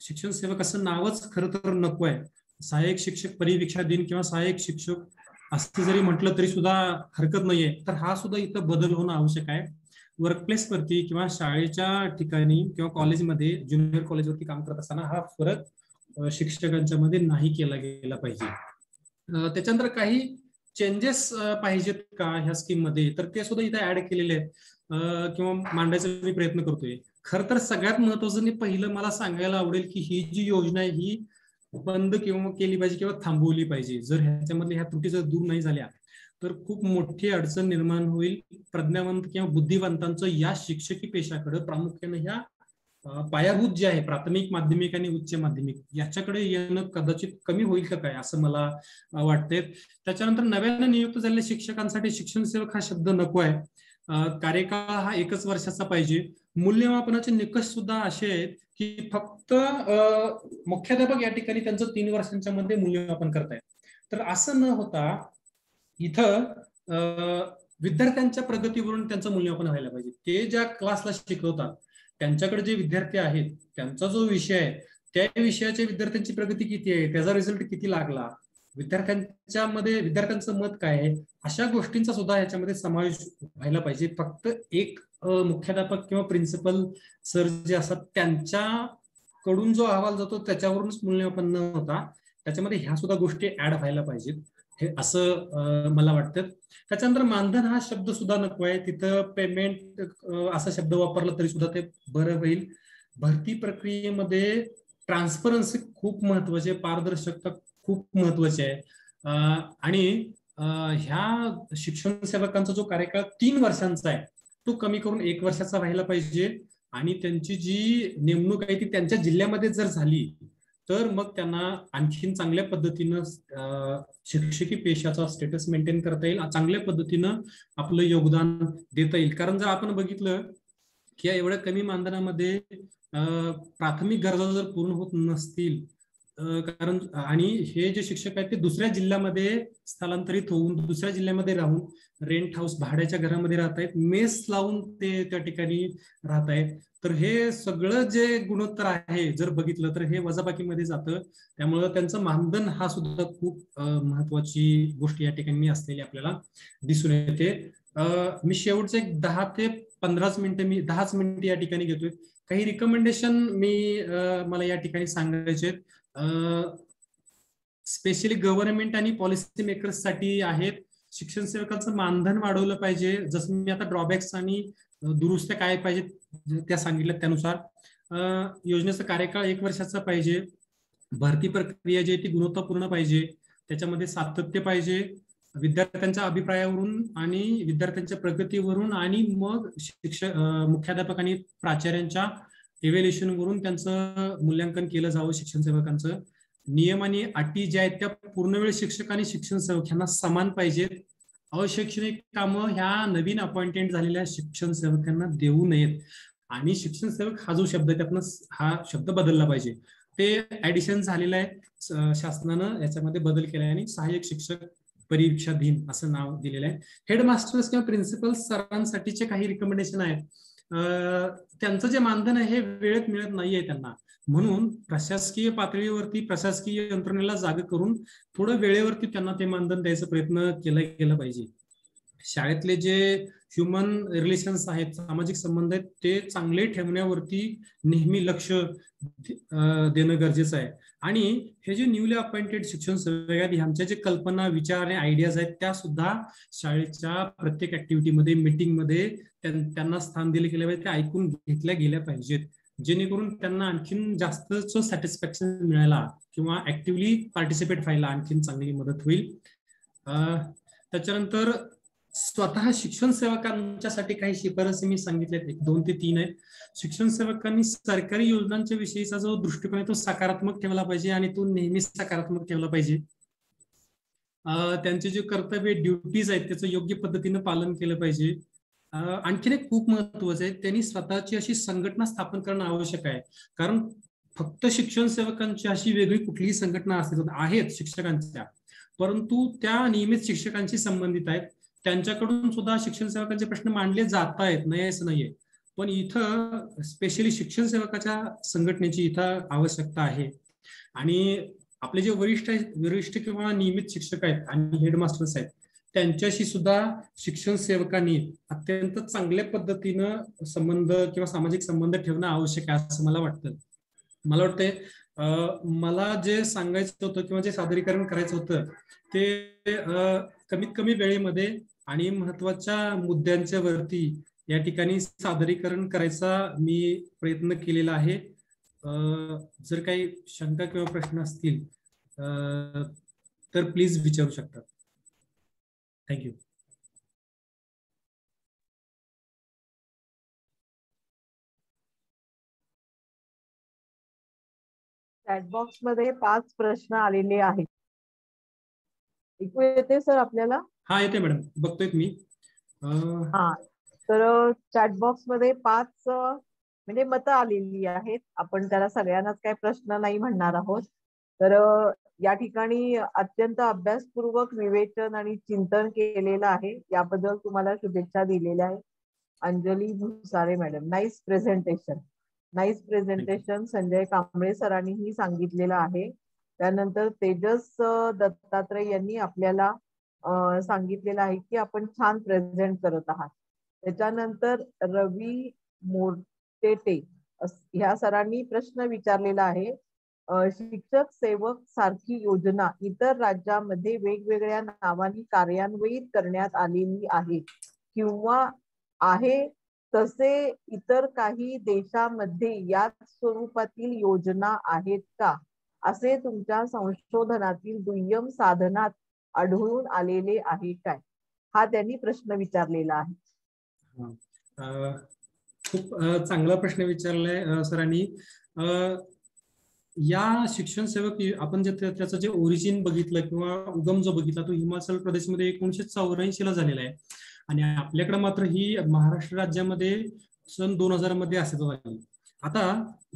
शिक्षण सेवक असं नावच खरं तर नको आहे. सहाय्यक शिक्षक परिवीक्षाधीन किंवा सहाय्यक शिक्षक असं जरी म्हटलं तरी सुद्धा हरकत नाहीये. तर हा सुद्धा इथं बदल होणं आवश्यक आहे. वर्कप्लेस वरती किंवा शाळेच्या ठिकाणी किंवा कॉलेजमध्ये, ज्युनियर कॉलेजवरती काम करत असताना हा फरक शिक्षकांच्या मध्ये नाही केला गेला पाहिजे. त्याच्यानंतर काही चेंजेस पाहिजेत का ह्या स्कीम मध्ये, तर ते सुद्धा इथे ऍड केलेले आहेत किंवा मांडायचा मी प्रयत्न करतोय. खर तर सगळ्यात महत्वाचं पहिलं मला सांगायला आवडेल की ही जी योजना आहे ही बंद किंवा केली पाहिजे किंवा थांबवली पाहिजे. जर ह्याच्यामधल्या ह्या त्रुटी जर दूर नाही झाल्या तर खूप मोठी अडचण निर्माण होईल. प्रज्ञावंत किंवा बुद्धिवंतांचं या शिक्षकी पेशाकडे, प्रामुख्याने ह्या पायाभूत जे आहे प्राथमिक, माध्यमिक आणि उच्च माध्यमिक, याच्याकडे येणं कदाचित कमी होईल का काय असं मला वाटतंय. त्याच्यानंतर नव्यानं नियुक्त झालेल्या शिक्षकांसाठी शिक्षण सेवक हा शब्द नको आहे. कार्यकाळ हा 1च वर्षाचा पाहिजे. मूल्यमापनाचे निकष सुद्धा असे आहेत की फक्त मुख्याध्यापक या ठिकाणी त्यांचं 3 वर्षांच्या मध्ये मूल्यमापन करतायत. तर असं न होता इथं विद्यार्थ्यांच्या प्रगतीवरून त्यांचं मूल्यमापन व्हायला पाहिजे. ते ज्या क्लासला शिकवतात त्यांच्याकडे जे विद्यार्थी आहेत, त्यांचा जो विषय आहे त्या विषयाच्या विद्यार्थ्यांची प्रगती किती आहे, त्याचा रिझल्ट किती लागला, विद्यार्थ्यांचं मत काय आहे, अशा गोष्टींचा सुद्धा ह्याच्यामध्ये समावेश व्हायला पाहिजे. फक्त एक मुख्याध्यापक किंवा प्रिन्सिपल सर जे असतात त्यांच्याकडून जो अहवाल जातो त्याच्यावरूनच मूल्यमापन होता, त्याच्यामध्ये ह्या सुद्धा गोष्टी ऍड व्हायला पाहिजेत, हे असं मला वाटतं. त्याच्यानंतर मानधन हा शब्द सुद्धा नको आहे, तिथं पेमेंट असा शब्द वापरला तरी सुद्धा ते बरं होईल. भरती प्रक्रियेमध्ये ट्रान्सपरन्सी खूप महत्वाची आहे, पारदर्शकता खूप महत्वाची आहे. आणि ह्या शिक्षण सेवकांचा जो कार्यकाळ 3 वर्षांचा आहे तो कमी करून 1 वर्षाचा व्हायला पाहिजे. आणि त्यांची जी नेमणूक आहे ती त्यांच्या जिल्ह्यामध्ये जर झाली तर मग त्यांना आणखीन चांगल्या पद्धतीनं शिक्षकी पेशाचा स्टेटस मेंटेन करता येईल, चांगल्या पद्धतीनं आपलं योगदान देता येईल. कारण जर आपण बघितलं की एवढ्या कमी मानधनामध्ये प्राथमिक गरजा जर पूर्ण होत नसतील, कारण आणि हे जे शिक्षक आहेत ते दुसऱ्या जिल्ह्यामध्ये स्थलांतरित होऊन दुसऱ्या जिल्ह्यामध्ये राहून रेंट हाऊस भाड्याच्या घरामध्ये राहत आहेत, मेस लावून ते त्या ठिकाणी राहत आहेत, तर हे सगळं जे गुणोत्तर आहे जर बघितलं तर हे वजाबाकीमध्ये जातं. त्यामुळं त्यांचं मानधन हा सुद्धा खूप महत्वाची गोष्ट या ठिकाणी असलेली आपल्याला दिसून येते. मी शेवटचे 10 ते 15 मिनिटं मी 10 मिनिटं या ठिकाणी घेतोय. काही रिकमेंडेशन मला या ठिकाणी सांगायचे आहेत, स्पेशली गव्हर्नमेंट आणि पॉलिसी मेकर्स साठी आहेत. शिक्षण सेवकांचं मानधन वाढवलं पाहिजे, जसं मी आता ड्रॉबॅक्स आणि दुरुस्त्या काय पाहिजेत त्या सांगितलं त्यानुसार. योजनेचा कार्यकाळ 1 वर्षाचा पाहिजे. भरती प्रक्रिया जी आहे ती गुणवत्तापूर्ण पाहिजे, त्याच्यामध्ये सातत्य पाहिजे, विद्यार्थ्यांच्या अभिप्रायावरून आणि विद्यार्थ्यांच्या प्रगतीवरून आणि मग मुख्याध्यापक आणि प्राचार्यांच्या इव्हॅल्युएशन वरून त्यांचं मूल्यांकन केलं जावं. शिक्षण सेवकांचं नियम आणि अटी ज्या आहेत त्या पूर्णवेळ शिक्षक आणि शिक्षण सेवक यांना समान पाहिजेत. अशैक्षणिक कामं ह्या नवीन अपॉइंटेड झालेल्या शिक्षण सेवकांना देऊ नयेत. आणि शिक्षण सेवक हा जो शब्द आहे त्यातनं हा शब्द बदलला पाहिजे, ते ऍडिशन झालेलं आहे, शासनानं याच्यामध्ये बदल केला आहे आणि सहाय्यक शिक्षक परीक्षाधीन असं नाव दिलेलं आहे. हेडमास्टर्स किंवा प्रिन्सिपल सरांसाठीचे काही रिकमेंडेशन आहेत. त्यांचं जे मानधन आहे हे वेळेत मिळत नाहीये त्यांना, म्हणून प्रशासकीय पातळीवरती प्रशासकीय यंत्रणेला जागा करून थोडं वेळेवरती त्यांना ते मानधन द्यायचा प्रयत्न केला गेला पाहिजे. शाळेतले जे ह्युमन रिलेशन्स आहेत, सामाजिक संबंध आहेत, ते चांगले ठेवण्यावरती नेहमी लक्ष देणं गरजेचं आहे. आणि हे जे न्यूली अपॉइंटेड शिक्षण सेवक आहेत ह्यांच्या जे कल्पना विचार आणि आयडियाज आहेत त्या सुद्धा शाळेच्या प्रत्येक ऍक्टिव्हिटीमध्ये मीटिंगमध्ये त्यांना स्थान दिले गेले पाहिजे, ते ऐकून घेतल्या गेल्या पाहिजेत, जेणेकरून त्यांना आणखीन जास्तच सॅटिस्फॅक्शन मिळायला किंवा ऍक्टिव्हली पार्टिसिपेट व्हायला आणखीन चांगली मदत होईल. त्याच्यानंतर स्वतः शिक्षण सेवकांच्यासाठी काही शिफारसी मी सांगितल्यात, 2 ते 3 आहेत. शिक्षण सेवकांनी सरकारी योजनांच्या विषयीचा जो दृष्टिकोन आहे तो सकारात्मक ठेवला पाहिजे आणि तो नेहमी सकारात्मक ठेवला पाहिजे. त्यांचे जे कर्तव्य ड्युटीज आहेत त्याचं योग्य पद्धतीनं पालन केलं पाहिजे. आणखीन एक खूप महत्वाचं आहे, त्यांनी स्वतःची अशी संघटना स्थापन करणं आवश्यक आहे. कारण फक्त शिक्षण सेवकांची अशी वेगळी कुठलीही संघटना आहेत शिक्षकांच्या, परंतु त्या नियमित शिक्षकांशी संबंधित आहेत. त्यांच्याकडून सुद्धा शिक्षण सेवकांचे प्रश्न मांडले जात आहेत, नाही असं नाहीये, पण इथं स्पेशली शिक्षण सेवकाच्या संघटनेची इथं आवश्यकता आहे. आणि आपले जे वरिष्ठ किंवा नियमित शिक्षक आहेत आणि हेडमास्टर्स आहेत त्यांच्याशी सुद्धा शिक्षण सेवकांनी अत्यंत चांगल्या पद्धतीनं संबंध किंवा सामाजिक संबंध ठेवणं आवश्यक आहे असं मला वाटतं. मला वाटतंय मला जे सांगायचं होतं किंवा जे सादरीकरण करायचं होतं ते कमीत कमी वेळेमध्ये आणि महत्वाच्या मुद्द्यांच्या वरती या ठिकाणी सादरीकरण करायचा मी प्रयत्न केलेला आहे. जर काही शंका किंवा प्रश्न असतील तर प्लीज विचारू शकतात. थँक्यू. चॅटबॉक्स मध्ये 5 प्रश्न आलेले आहेत. ऐकू येते सर आपल्याला? हा येते मॅडम, बघतोय मी. हा, तर चॅटबॉक्स मध्ये 5 म्हणजे मतं आलेली आहेत. आपण त्याला सगळ्यांनाच काही प्रश्न नाही म्हणणार आहोत. तर या ठिकाणी अत्यंत अभ्यासपूर्वक विवेचन आणि चिंतन केलेलं आहे, याबद्दल तुम्हाला शुभेच्छा दिलेल्या आहेत. Anjali Bhusare madam, nice presentation. Nice presentation Sanjay Kamble सरांनीही सांगितलेलं आहे. त्यानंतर तेजस दत्तात्रय यांनी आपल्याला सांगितलेलं आहे की आपण छान प्रेझेंट करत आहात. त्याच्यानंतर रवी मोर्टेटे ह्या सरांनी प्रश्न विचारलेला आहे. शिक्षक सेवक सारखी योजना इतर राज्यामध्ये वेगवेगळ्या नावांनी कार्यान्वित करण्यात आलेली आहे किंवा आहे तसे इतर काही देशांमध्ये याच स्वरूपातील योजना आहेत का, असे तुमच्या संशोधनातील दुय्यम साधनात आढळून आलेले आहे काय? हा त्यांनी प्रश्न विचारलेला आहे. खूप चांगला प्रश्न विचारलाय सरांनी. या शिक्षण सेवक आपण जे त्याचं जे ओरिजिन बघितलं किंवा उगम जो बघितला तो हिमाचल प्रदेशमध्ये 1984 ला झालेला आहे आणि आपल्याकडे मात्र ही महाराष्ट्र राज्यामध्ये सन 2000 मध्ये अस्तित्वात आली. आता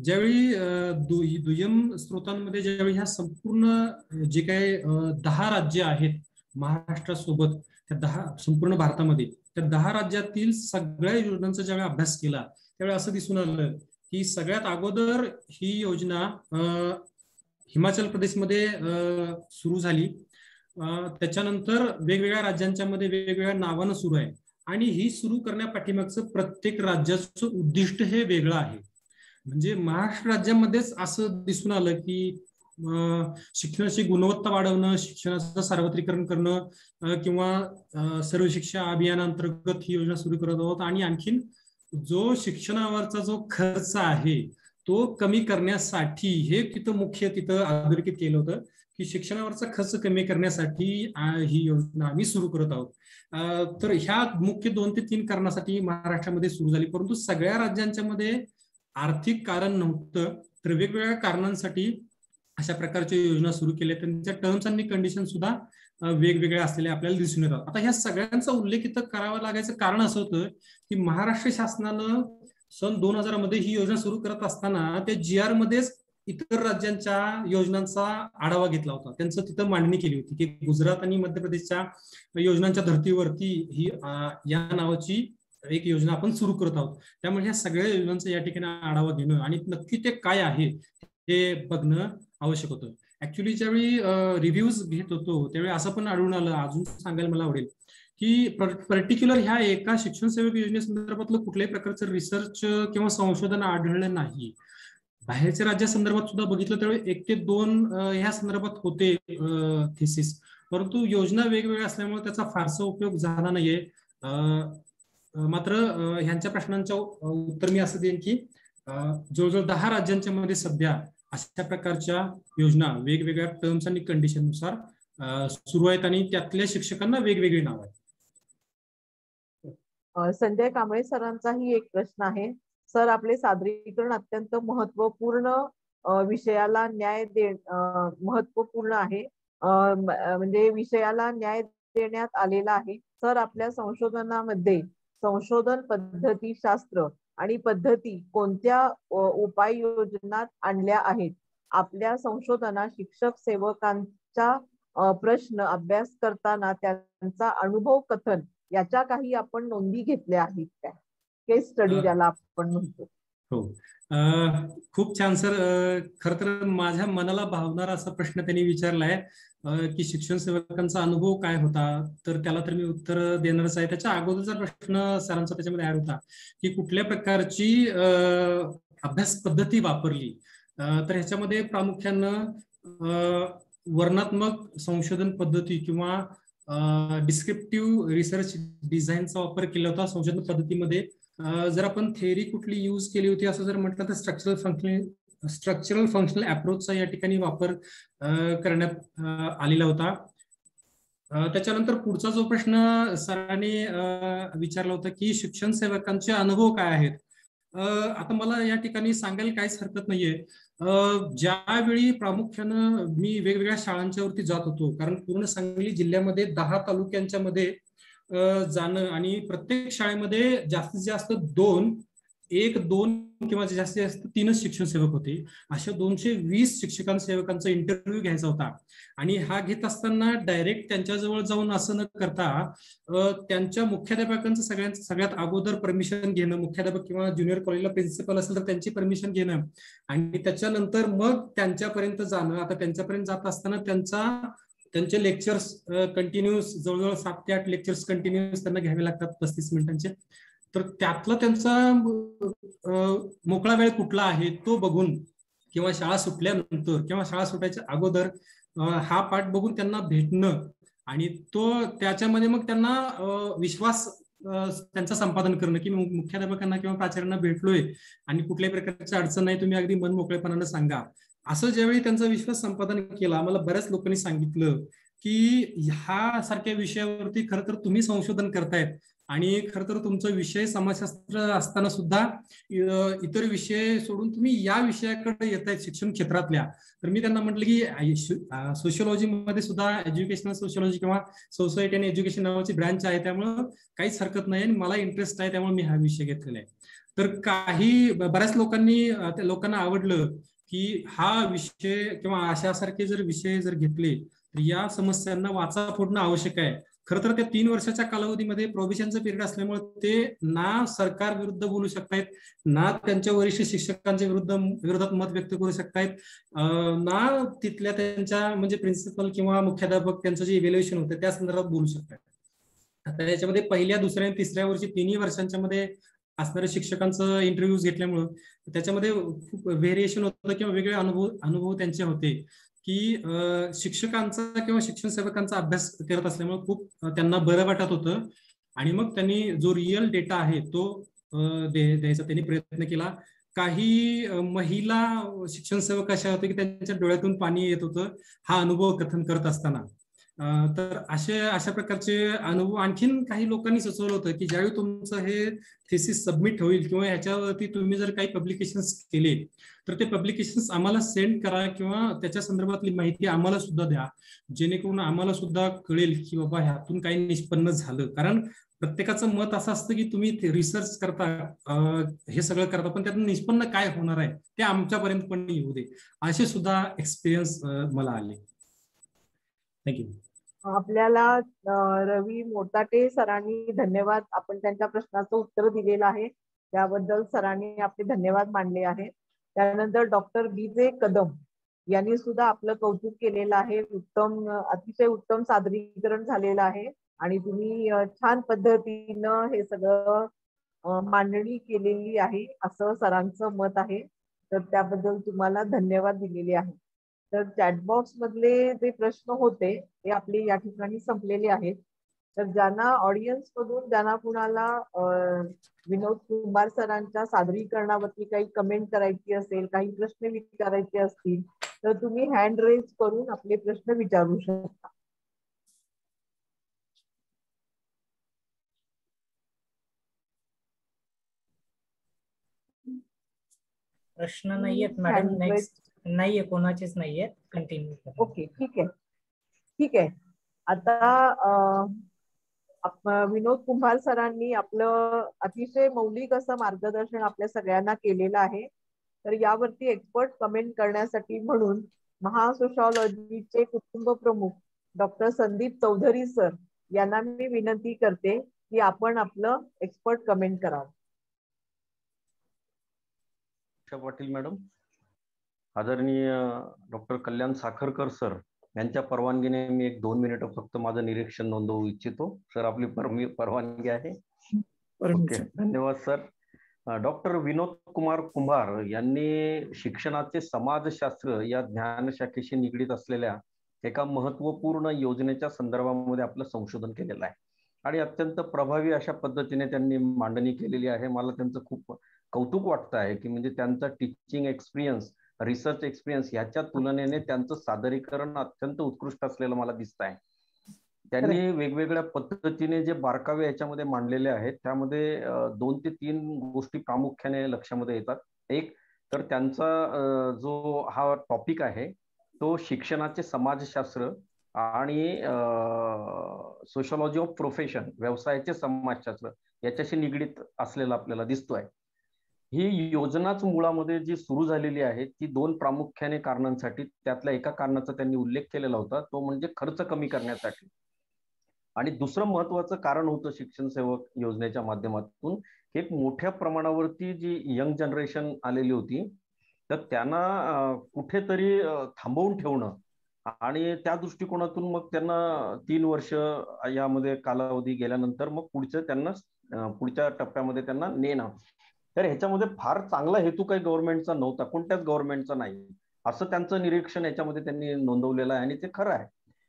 ज्यावेळी दुय्यम स्रोतांमध्ये ज्यावेळी ह्या संपूर्ण जे काही 10 राज्य आहेत महाराष्ट्रासोबत, त्या 10 संपूर्ण भारतामध्ये त्या 10 राज्यातील सगळ्या योजनांचा ज्यावेळी अभ्यास केला त्यावेळी असं दिसून आलं की सगळ्यात अगोदर ही योजना हिमाचल प्रदेशमध्ये सुरू झाली. त्याच्यानंतर वेगवेगळ्या राज्यांच्या मध्ये वेगवेगळ्या नावानं सुरू आहे आणि ही सुरू करण्यापाठीमागचं प्रत्येक राज्याचं उद्दिष्ट हे वेगळं आहे. म्हणजे महाराष्ट्र राज्यामध्येच असं दिसून आलं की शिक्षणाची गुणवत्ता वाढवणं, शिक्षणाचं सार्वत्रिकरण करणं किंवा सर्व शिक्षा अभियानांतर्गत ही योजना सुरू करत आहोत आणि आणखीन जो शिक्षणावरचा जो खर्च आहे तो कमी करण्यासाठी हे तिथं अधोरेखित केलं होतं की शिक्षणावरचा खर्च कमी करण्यासाठी ही योजना आम्ही सुरू करत आहोत. तर ह्या मुख्य 2 ते 3 कारणासाठी महाराष्ट्रामध्ये सुरू झाली, परंतु सगळ्या राज्यांच्या मध्ये आर्थिक कारण नव्हतं, तर वेगवेगळ्या कारणांसाठी अशा प्रकारच्या योजना सुरू केल्या. त्यांच्या टर्म्स आणि कंडिशन सुद्धा वेगवेगळ्या असलेल्या आपल्याला दिसून येतात. आता ह्या सगळ्यांचा उल्लेख इथं करावा लागायचं कारण असं होतं की महाराष्ट्र शासनानं सन 2000 मध्ये ही योजना सुरू करत असताना त्या GR मध्येच इतर राज्यांच्या योजनांचा आढावा घेतला होता. त्यांचं तिथं मांडणी केली होती की गुजरात आणि मध्य प्रदेशच्या योजनांच्या धर्तीवरती ही या नावाची एक योजना आपण सुरू करत आहोत. त्यामुळे ह्या सगळ्या योजनांचा या ठिकाणी आढावा घेणं आणि नक्की ते काय आहे हे बघणं आवश्यक होतं. ऍक्च्युली ज्यावेळी रिव्ह्यूज घेत होतो त्यावेळी असं पण आढळून आलं, अजून सांगायला मला आवडेल की पर्टिक्युलर ह्या एका शिक्षण सेवक योजनेसंदर्भातलं कुठल्याही प्रकारचं रिसर्च किंवा संशोधन आढळलं नाही. बाहेरच्या राज्यासंदर्भात सुद्धा बघितलं त्यावेळी 1 ते 2 ह्या संदर्भात होते थिसिस, परंतु योजना वेगवेगळ्या असल्यामुळे त्याचा फारसा उपयोग झाला नाहीये. मात्र ह्यांच्या प्रश्नांच्या उत्तर मी असं देईन की जवळजवळ 10 राज्यांच्या मध्ये सध्या अशा प्रकारच्या योजना वेगवेगळ्या टर्म्स आणि कंडिशन नुसार सुरू आहेत आणि त्यातल्या शिक्षकांना वेगवेगळी नाव आहेत. संजय कांबळे सरांचाही एक प्रश्न आहे. सर, आपले सादरीकरण अत्यंत महत्वपूर्ण विषयाला महत्वपूर्ण आहे, म्हणजे विषयाला न्याय देण्यात आलेला आहे. सर, आपल्या संशोधनामध्ये संशोधन पद्धती शास्त्र आणि पद्धती कोणत्या उपाययोजनात आणल्या आहेत? आपल्या संशोधनात शिक्षक सेवकांचा प्रश्न अभ्यास करताना त्यांचा अनुभव कथन याच्या काही आपण नोंदी घेतल्या आहेत काय? केस स्टडी ज्याला आपण म्हणतो. हो, खूप छान सर. खरं तर माझ्या मनाला भावणारा असा प्रश्न त्यांनी विचारलाय की शिक्षण सेवकांचा अनुभव काय होता, तर त्याला तर मी उत्तर देणारच आहे. त्याच्या अगोदरचा प्रश्न सरांचा त्याच्यामध्ये ऍड होता की कुठल्या प्रकारची अभ्यास पद्धती वापरली. तर ह्याच्यामध्ये प्रामुख्यानं वर्णात्मक संशोधन पद्धती किंवा डिस्क्रिप्टिव्ह रिसर्च डिझाईनचा वापर केला होता संशोधन पद्धतीमध्ये. जर आपण थेअरी कुठली यूज केली होती असं जर म्हटलं तर स्ट्रक्चरल फंक्शनल अप्रोचचा या ठिकाणी वापर करण्यात आलेला होता. त्याच्यानंतर पुढचा जो प्रश्न सरांनी विचारला होता की शिक्षण सेवकांचे अनुभव काय आहेत. आता मला या ठिकाणी सांगायला काहीच हरकत नाहीये. ज्यावेळी प्रामुख्यानं मी वेगवेगळ्या शाळांच्या वरती जात होतो, कारण पूर्ण सांगली जिल्ह्यामध्ये 10 तालुक्यांच्या मध्ये जाणं आणि प्रत्येक शाळेमध्ये जास्तीत जास्त 2 किंवा जास्तीत जास्त 3च शिक्षण सेवक होते. अशा 220 सेवकांचा इंटरव्ह्यू घ्यायचा होता आणि हा घेत असताना डायरेक्ट त्यांच्याजवळ जाऊन असं न करता त्यांच्या मुख्याध्यापकांचं सगळ्यात अगोदर परमिशन घेणं, मुख्याध्यापक किंवा ज्युनियर कॉलेजला प्रिन्सिपल असेल तर त्यांची परमिशन घेणं आणि त्याच्यानंतर मग त्यांच्यापर्यंत जाणं. आता त्यांच्यापर्यंत जात असताना त्यांचे लेक्चर्स कंटिन्यूस जवळजवळ 7 ते 8 लेक्चर्स कंटिन्यूस त्यांना घ्यावे लागतात 35 मिनिटांचे. तर त्यातला त्यांचा मोकळा वेळ कुठला आहे तो बघून किंवा शाळा सुटल्यानंतर किंवा शाळा सुटायच्या अगोदर हा पाठ बघून त्यांना भेटणं आणि तो त्याच्यामध्ये मग त्यांना विश्वास त्यांचं संपादन करणं की मुख्याध्यापकांना किंवा प्राचार्यांना भेटलोय आणि कुठल्याही प्रकारची अडचण नाही, तुम्ही अगदी मन मोकळेपणानं सांगा, असं ज्यावेळी त्यांचा विश्वास संपादन केला. आम्हाला बऱ्याच लोकांनी सांगितलं की ह्या सारख्या विषयावरती खरं तर तुम्ही संशोधन करतायत आणि खरं तर तुमचा विषय समाजशास्त्र असताना सुद्धा इतर विषय सोडून तुम्ही या विषयाकडे येत आहेत शिक्षण क्षेत्रातल्या. तर मी त्यांना म्हटलं की सोशिओलॉजी मध्ये सुद्धा एज्युकेशनल सोशिओलॉजी किंवा सोसायटी आणि एज्युकेशन नावाची ब्रँच आहे, त्यामुळं काहीच हरकत नाही आणि मला इंटरेस्ट आहे, त्यामुळे मी हा विषय घेतलेला आहे. तर बऱ्याच लोकांना आवडलं की हा विषय किंवा अशासारखे जर विषय जर घेतले तर या समस्यांना वाचा फोडणं आवश्यक आहे. खरं तर त्या 3 वर्षाच्या कालावधीमध्ये प्रोबेशनचं पिरियड असल्यामुळे ते ना सरकार विरुद्ध बोलू शकतायत, ना त्यांच्या वरिष्ठ शिक्षकांच्या विरोधात मत व्यक्त करू शकतायत, ना तिथल्या त्यांच्या म्हणजे प्रिन्सिपल किंवा मुख्याध्यापक त्यांचं जे इव्हॅल्युएशन होतं त्या संदर्भात बोलू शकतात. आता याच्यामध्ये पहिल्या, दुसऱ्या आणि तिसऱ्या वर्षी 3 वर्षांच्या मध्ये असणाऱ्या शिक्षकांचं इंटरव्ह्यूज घेतल्यामुळं त्याच्यामध्ये खूप व्हेरिएशन होतं किंवा वेगळे अनुभव त्यांचे होते की शिक्षकांचा किंवा शिक्षण सेवकांचा अभ्यास करत असल्यामुळे खूप त्यांना बरं वाटत होतं आणि मग त्यांनी जो रिअल डेटा आहे तो द्यायचा त्यांनी प्रयत्न केला. काही महिला शिक्षण सेवक अशा होते की त्यांच्या डोळ्यातून पाणी येत होतं हा अनुभव कथन करत असताना. तर अशा प्रकारचे अनुभव आणखीन काही लोकांनी सुचवलं होतं की ज्यावेळी तुमचं हे थेसिस सबमिट होईल किंवा ह्याच्यावरती तुम्ही जर काही पब्लिकेशन्स केले तर ते पब्लिकेशन्स आम्हाला सेंड करा किंवा त्याच्या संदर्भातली माहिती आम्हाला सुद्धा द्या, जेणेकरून आम्हाला सुद्धा कळेल की बाबा ह्यातून काही निष्पन्न झालं. कारण प्रत्येकाचं मत असं असतं की तुम्ही रिसर्च करता, हे सगळं करता, पण त्यातून निष्पन्न काय होणार आहे ते आमच्यापर्यंत पण येऊ दे, असे सुद्धा एक्सपिरियन्स मला आले. थँक्यू. आपल्याला रवी मोताटे सरांनी धन्यवाद, आपण त्यांच्या प्रश्नाचं उत्तर दिलेलं आहे त्याबद्दल सरांनी आपले धन्यवाद मानले आहे. त्यानंतर डॉक्टर BJ कदम यांनी सुद्धा आपलं कौतुक केलेलं आहे. अतिशय उत्तम सादरीकरण झालेलं आहे आणि तुम्ही छान पद्धतीनं हे सगळं मांडणी केलेली आहे असं सरांचं मत आहे. तर त्याबद्दल तुम्हाला धन्यवाद दिलेले आहे. तर चॅटबॉक्स मधले जे प्रश्न होते ते आपले या ठिकाणी संपलेले आहेत. तर ज्यांना ऑडियन्स मधून ज्यांना कुणाला विनोद कुंभार सरांच्या सादरीकरणावरती काही कमेंट करायची असेल, काही प्रश्न विचारायचे असतील तर तुम्ही हँड रेज करून आपले प्रश्न विचारू शकता. प्रश्न नाहीयेत मॅडम, नेक्स्ट नाहीये, कोणाचेच नाहीयेत, कंटिन्यू. ओके, ठीक आहे, ठीक आहे. आता विनोद कुंभार सरांनी आपलं अतिशय मौलिक असं मार्गदर्शन आपल्या सगळ्यांना केलेलं आहे. तर यावरती एक्सपर्ट कमेंट करण्यासाठी म्हणून महासोशॉलॉजीचे कुटुंब प्रमुख डॉक्टर संदीप चौधरी सर यांना मी विनंती करते की आपण आपलं एक्सपर्ट कमेंट करावं. पाटील मॅडम, आदरणीय डॉक्टर कल्याण साखरकर सर यांच्या परवानगीने मी 1-2 मिनिटं फक्त माझं निरीक्षण नोंदवू इच्छितो. सर, आपली परवानगी आहे? ओके, धन्यवाद सर. डॉक्टर विनोद कुमार कुंभार यांनी शिक्षणाचे समाजशास्त्र या ज्ञानशाखेशी निगडीत असलेल्या एका महत्वपूर्ण योजनेच्या संदर्भामध्ये आपलं संशोधन केलेलं आहे आणि अत्यंत प्रभावी अशा पद्धतीने त्यांनी मांडणी केलेली आहे. मला त्यांचं खूप कौतुक वाटतं आहे की म्हणजे त्यांचा टीचिंग एक्सपिरियन्स, रिसर्च एक्सपिरियन्स ह्याच्या तुलनेने त्यांचं सादरीकरण अत्यंत उत्कृष्ट असलेलं मला दिसत आहे. त्यांनी वेगवेगळ्या पद्धतीने जे बारकावे याच्यामध्ये मांडलेले आहेत त्यामध्ये 2 ते 3 गोष्टी प्रामुख्याने लक्षामध्ये येतात. एक तर त्यांचा जो हा टॉपिक आहे तो शिक्षणाचे समाजशास्त्र आणि सोशॉलॉजी ऑफ प्रोफेशन, व्यवसायाचे समाजशास्त्र याच्याशी निगडीत असलेला आपल्याला दिसतोय. ही योजनाच मुळामध्ये जी सुरू झालेली आहे ती 2 प्रामुख्याने कारणांसाठी, त्यातल्या एका कारणाचा त्यांनी उल्लेख केलेला होता, तो म्हणजे खर्च कमी करण्यासाठी. आणि दुसरं महत्वाचं कारण होतं शिक्षण सेवक योजनेच्या माध्यमातून एक मोठ्या प्रमाणावरती जी यंग जनरेशन आलेली होती तर त्यांना कुठेतरी थांबवून ठेवणं आणि त्या दृष्टिकोनातून मग त्यांना 3 वर्ष यामध्ये कालावधी गेल्यानंतर मग पुढचं त्यांना पुढच्या टप्प्यामध्ये त्यांना नेणं. तर ह्याच्यामध्ये फार चांगला हेतू काही गव्हर्नमेंटचा नव्हता, कोणत्याच गव्हर्नमेंटचा नाही, असं त्यांचं निरीक्षण याच्यामध्ये त्यांनी नोंदवलेलं आहे. आणि ते खरं आहे.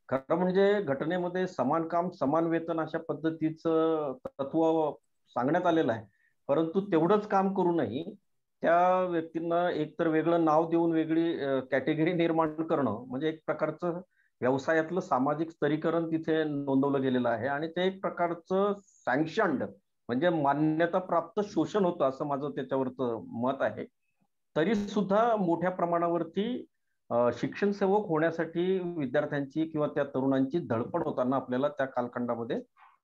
खरं म्हणजे घटनेमध्ये समान काम समान वेतन अशा पद्धतीचं तत्व सांगण्यात आलेलं आहे. परंतु तेवढंच काम करूनही त्या व्यक्तींना एकतर वेगळं नाव देऊन वेगळी कॅटेगरी निर्माण करणं म्हणजे एक प्रकारचं व्यवसायातलं सामाजिक स्तरीकरण तिथे नोंदवलं गेलेलं आहे. आणि ते एक प्रकारचं सँक्शन्ड म्हणजे मान्यता प्राप्त शोषण होतं असं माझं त्याच्यावरचं मत आहे. तरी सुद्धा मोठ्या प्रमाणावरती शिक्षण सेवक होण्यासाठी विद्यार्थ्यांची किंवा त्या तरुणांची धडपड होताना आपल्याला त्या कालखंडामध्ये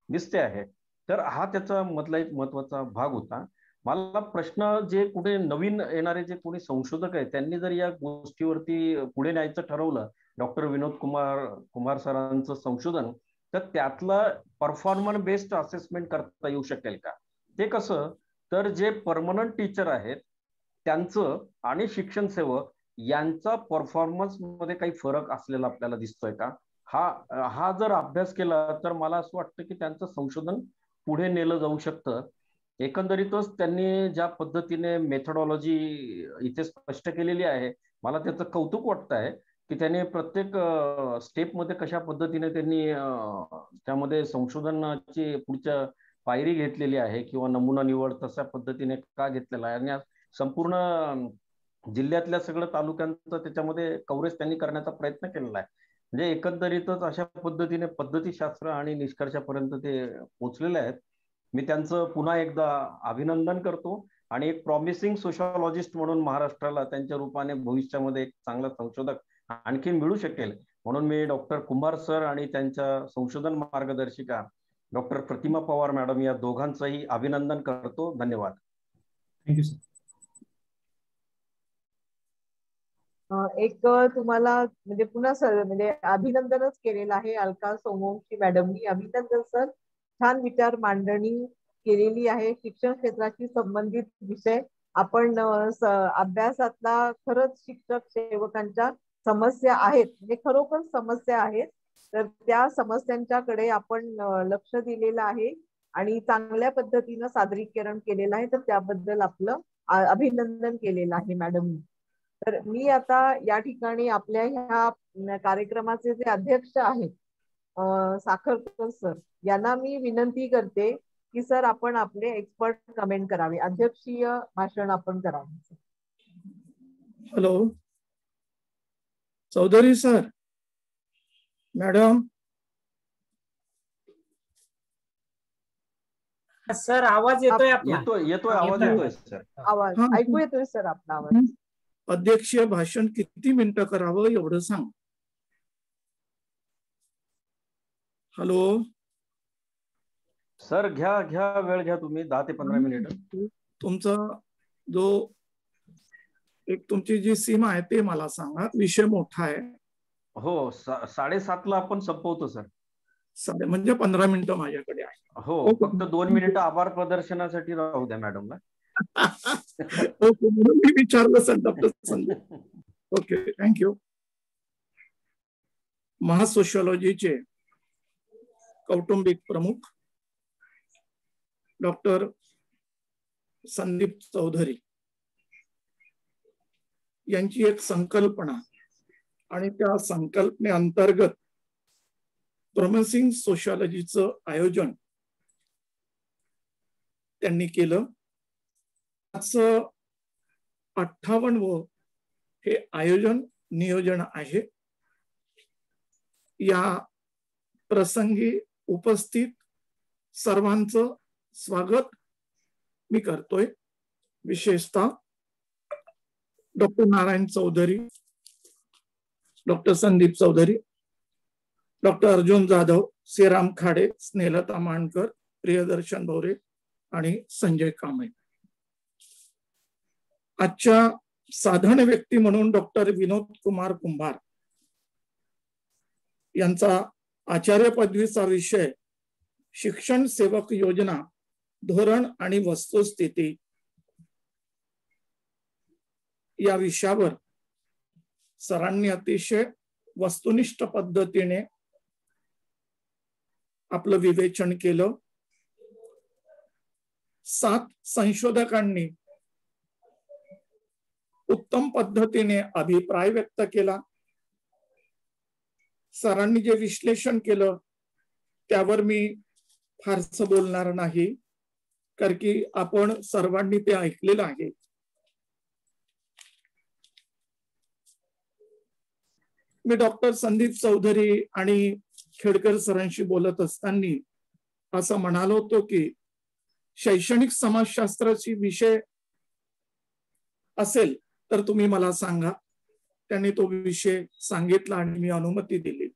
दिसते आहे. तर हा त्याचा मधला एक महत्वाचा भाग होता. मला प्रश्न जे कुठे नवीन येणारे जे कोणी संशोधक आहेत त्यांनी जर या गोष्टीवरती पुढे न्यायचं ठरवलं, डॉक्टर विनोद कुमार सरांचं संशोधन, तर त्यातलं परफॉर्मन्स बेस्ड असेसमेंट करता येऊ शकेल का? ते कसं, तर जे परमनंट टीचर आहेत त्यांचं आणि शिक्षण सेवक यांचा परफॉर्मन्स मध्ये काही फरक असलेला आपल्याला दिसतोय का? हा जर अभ्यास केला तर मला असं वाटतं की त्यांचं संशोधन पुढे नेलं जाऊ शकतं. एकंदरीतच त्यांनी ज्या पद्धतीने मेथडॉलॉजी इथे स्पष्ट केलेली आहे, मला त्याचं कौतुक वाटत आहे की त्यांनी प्रत्येक स्टेपमध्ये कशा पद्धतीने त्यांनी त्यामध्ये संशोधनाची पुढच्या पायरी घेतलेली आहे किंवा नमुना निवड तशा पद्धतीने का घेतलेला आहे. आणि संपूर्ण जिल्ह्यातल्या सगळं तालुक्यांचं त्याच्यामध्ये कव्हरेज त्यांनी करण्याचा प्रयत्न केलेला आहे. म्हणजे एकंदरीतच अशा पद्धतीने पद्धतीशास्त्र आणि निष्कर्षापर्यंत ते पोहोचलेले आहेत. मी त्यांचं पुन्हा एकदा अभिनंदन करतो आणि एक प्रॉमिसिंग सोशॉलॉजिस्ट म्हणून महाराष्ट्राला त्यांच्या रूपाने भविष्यामध्ये एक चांगला संशोधक आणखी मिळू शकेल म्हणून मी डॉक्टर कुंभार सर आणि त्यांच्या संशोधन मार्गदर्शिका डॉक्टर प्रतिमा पवार मॅडम या दोघांचंही अभिनंदन करतो. धन्यवाद. Thank you sir. एक तुम्हाला म्हणजे पुन्हा सर म्हणजे अभिनंदनच केलेलं आहे अलका सोमवंशी मॅडमनी. अभिनंदन सर, छान विचार मांडणी केलेली आहे. शिक्षण क्षेत्राशी संबंधित विषय आपण अभ्यासातला खरंच शिक्षक सेवकांच्या समस्या आहेत म्हणजे खरोखर समस्या आहेत, तर त्या समस्यांच्याकडे आपण लक्ष दिलेलं आहे आणि चांगल्या पद्धतीनं सादरीकरण केलेलं आहे, तर त्याबद्दल आपलं अभिनंदन केलेलं आहे मॅडमनी. तर मी आता या ठिकाणी आपल्या ह्या कार्यक्रमाचे जे अध्यक्ष आहेत साखरकर सर यांना मी विनंती करते की सर आपण आपले एक्सपर्ट कमेंट करावे, अध्यक्षीय भाषण आपण करावे. Hello Chaudhary sir, madam. Sir आवाज येतोय आपला? येतोय आवाज येतोय सर. आवाज ऐकू येतोय सर आपला आवाज. अध्यक्षीय भाषण किती मिनिटं करावं एवढं सांग. हॅलो सर, घ्या वेळ घ्या तुम्ही 10 ते 15 मिनिटं. तुमचा जो एक तुमची जी सीमा आहे ते मला सांगा. विषय मोठा आहे. हो 7:30 आपण संपवतो सर. म्हणजे 15 मिनिटं माझ्याकडे आहे. हो फक्त 2 मिनिटं आभार प्रदर्शनासाठी राहू द्या मॅडमला. ओके म्हणून मी विचारलं सर. Okay thank you. महासोशिओलॉजीचे कौटुंबिक प्रमुख डॉक्टर संदीप चौधरी यांची एक संकल्पना आणि त्या संकल्पनेअंतर्गत प्रॉमिसिंग सोशिओलॉजीचं आयोजन त्यांनी केलं. 58वं हे आयोजन नियोजन आहे. या प्रसंगी उपस्थित सर्वांचं स्वागत मी करतोय. विशेषतः doctor Narayan Chaudhari, doctor Sandeep Chaudhari, doctor Arjun Jadhav, Shriram Khade, Snehlata Mankar, Priyadarshan Bhore आणि संजय कांबळे. आजच्या साधारण व्यक्ती म्हणून डॉक्टर विनोद कुमार कुंभार यांचा आचार्य पदवीचा विषय शिक्षण सेवक योजना, धोरण आणि वस्तुस्थिती या विषयावर सरांनी अतिशय वस्तुनिष्ठ पद्धतीने आपलं विवेचन केलं. 7 संशोधकांनी उत्तम पद्धतीने अभिप्राय व्यक्त केला. सरांनी जे विश्लेषण केलं त्यावर मी फारसं बोलणार नाही, कारण की आपण सर्वांनी ते ऐकलेलं आहे. मी डॉक्टर संदीप चौधरी आणि खेडकर सरांशी बोलत असताना असं म्हणालो होतो की शैक्षणिक समाजशास्त्राची विषय असेल तर तुम्ही मला सांगा. त्यांनी तो विषय सांगितला आणि मी अनुमती दिली.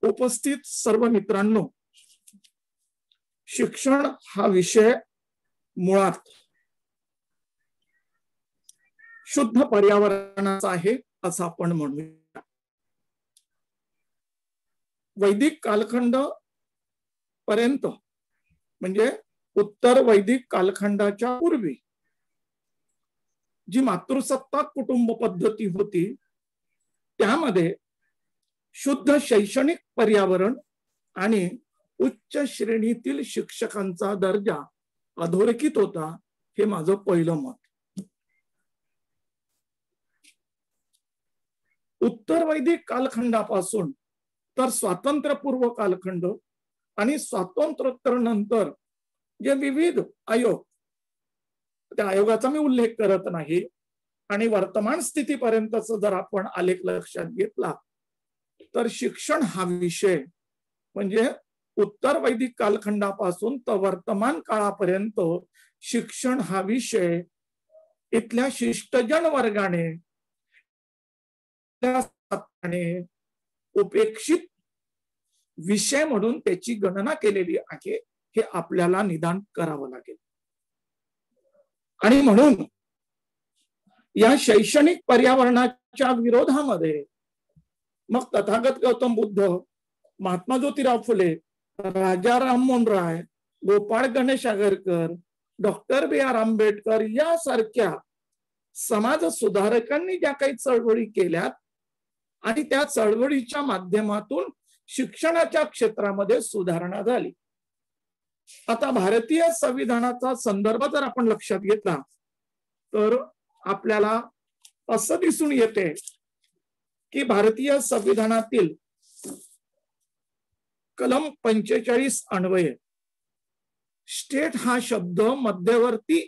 उपस्थित सर्व मित्रांनो, शिक्षण हा विषय मुळात शुद्ध पर्यावरणाचा आहे असं आपण म्हणूया. वैदिक कालखंड पर्यंत म्हणजे उत्तर वैदिक कालखंडाच्या पूर्वी जी मातृसत्ताक कुटुंब पद्धती होती त्यामध्ये शुद्ध शैक्षणिक पर्यावरण आणि उच्च श्रेणीतील शिक्षकांचा दर्जा अधोरेखित होता, हे माझं पहिलं मत. उत्तर वैदिक कालखंडापासून तर स्वातंत्र्यपूर्व कालखंड आणि स्वातंत्र्योत्तर नंतर जे विविध आयोग, त्या आयोगाचा मी उल्लेख करत नाही, आणि वर्तमान स्थितीपर्यंतच जर आपण आलेख लक्षात घेतला तर शिक्षण हा विषय म्हणजे उत्तर वैदिक कालखंडापासून तर वर्तमान काळापर्यंत शिक्षण हा विषय इथल्या शिष्टजन वर्गाने उपेक्षित विषय म्हणून त्याची गणना केलेली आहे, हे आपल्याला निदान करावं लागेल. आणि म्हणून या शैक्षणिक पर्यावरणाच्या विरोधामध्ये मग तथागत गौतम बुद्ध, महात्मा ज्योतिराव फुले, राजा राममोहन राय, गोपाळ गणेश आगरकर, डॉक्टर B.R. आंबेडकर यासारख्या समाज सुधारकांनी ज्या काही चळवळी केल्यात आणि त्या चळवळीच्या माध्यमातून शिक्षणाच्या क्षेत्रामध्ये सुधारणा झाली. आता भारतीय संविधानाचा संदर्भ जर आपण लक्षात घेतला तर आपल्याला असं दिसून येते की भारतीय संविधानातील कलम 45 अन्वये स्टेट हा शब्द मध्यवर्ती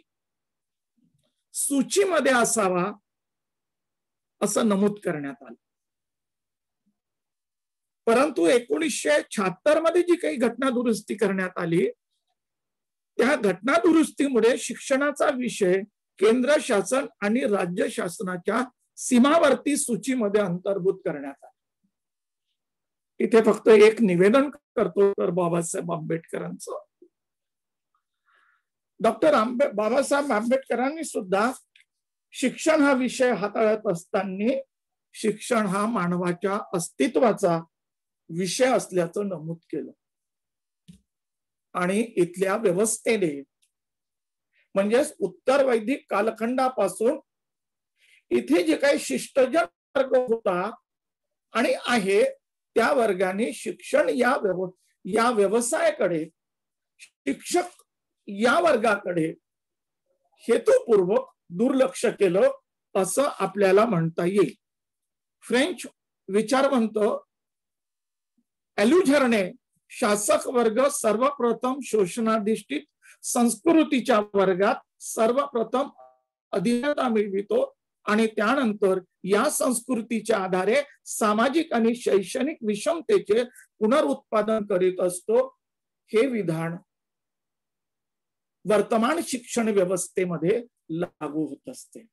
सूचीमध्ये असावा असं नमूद करण्यात आलं. परंतु 1976 मध्ये जी काही घटना दुरुस्ती करण्यात आली त्या घटना दुरुस्तीमुळे शिक्षणाचा विषय केंद्र शासन आणि राज्य शासनाच्या सीमावर्ती सूचीमध्ये अंतर्भूत करण्यात आला. इथे फक्त एक निवेदन करतो तर बाबासाहेब आंबेडकरांचं. बाबासाहेब आंबेडकरांनी सुद्धा शिक्षण हा विषय हाताळत असताना शिक्षण हा मानवाच्या अस्तित्वाचा विषय असल्याचं नमूद केलं. आणि इथल्या व्यवस्थेने म्हणजेच उत्तर वैदिक कालखंडापासून इथे जे काही शिष्टजन वर्ग होता आणि आहे त्या वर्गाने शिक्षण या व्यवसायाकडे, शिक्षक या वर्गाकडे हेतुपूर्वक दुर्लक्ष केलं असं आपल्याला म्हणता येईल. फ्रेंच विचारवंत एल्युझरने शासक वर्ग सर्वप्रथम शोषणाधिष्ठित संस्कृतीच्या वर्गात सर्वप्रथम अधीनता मिळवितो आणि त्यानंतर या संस्कृतीच्या आधारे सामाजिक आणि शैक्षणिक विषमतेचे पुनरुत्पादन करीत असतो, हे विधान वर्तमान शिक्षण व्यवस्थेमध्ये लागू होत असते.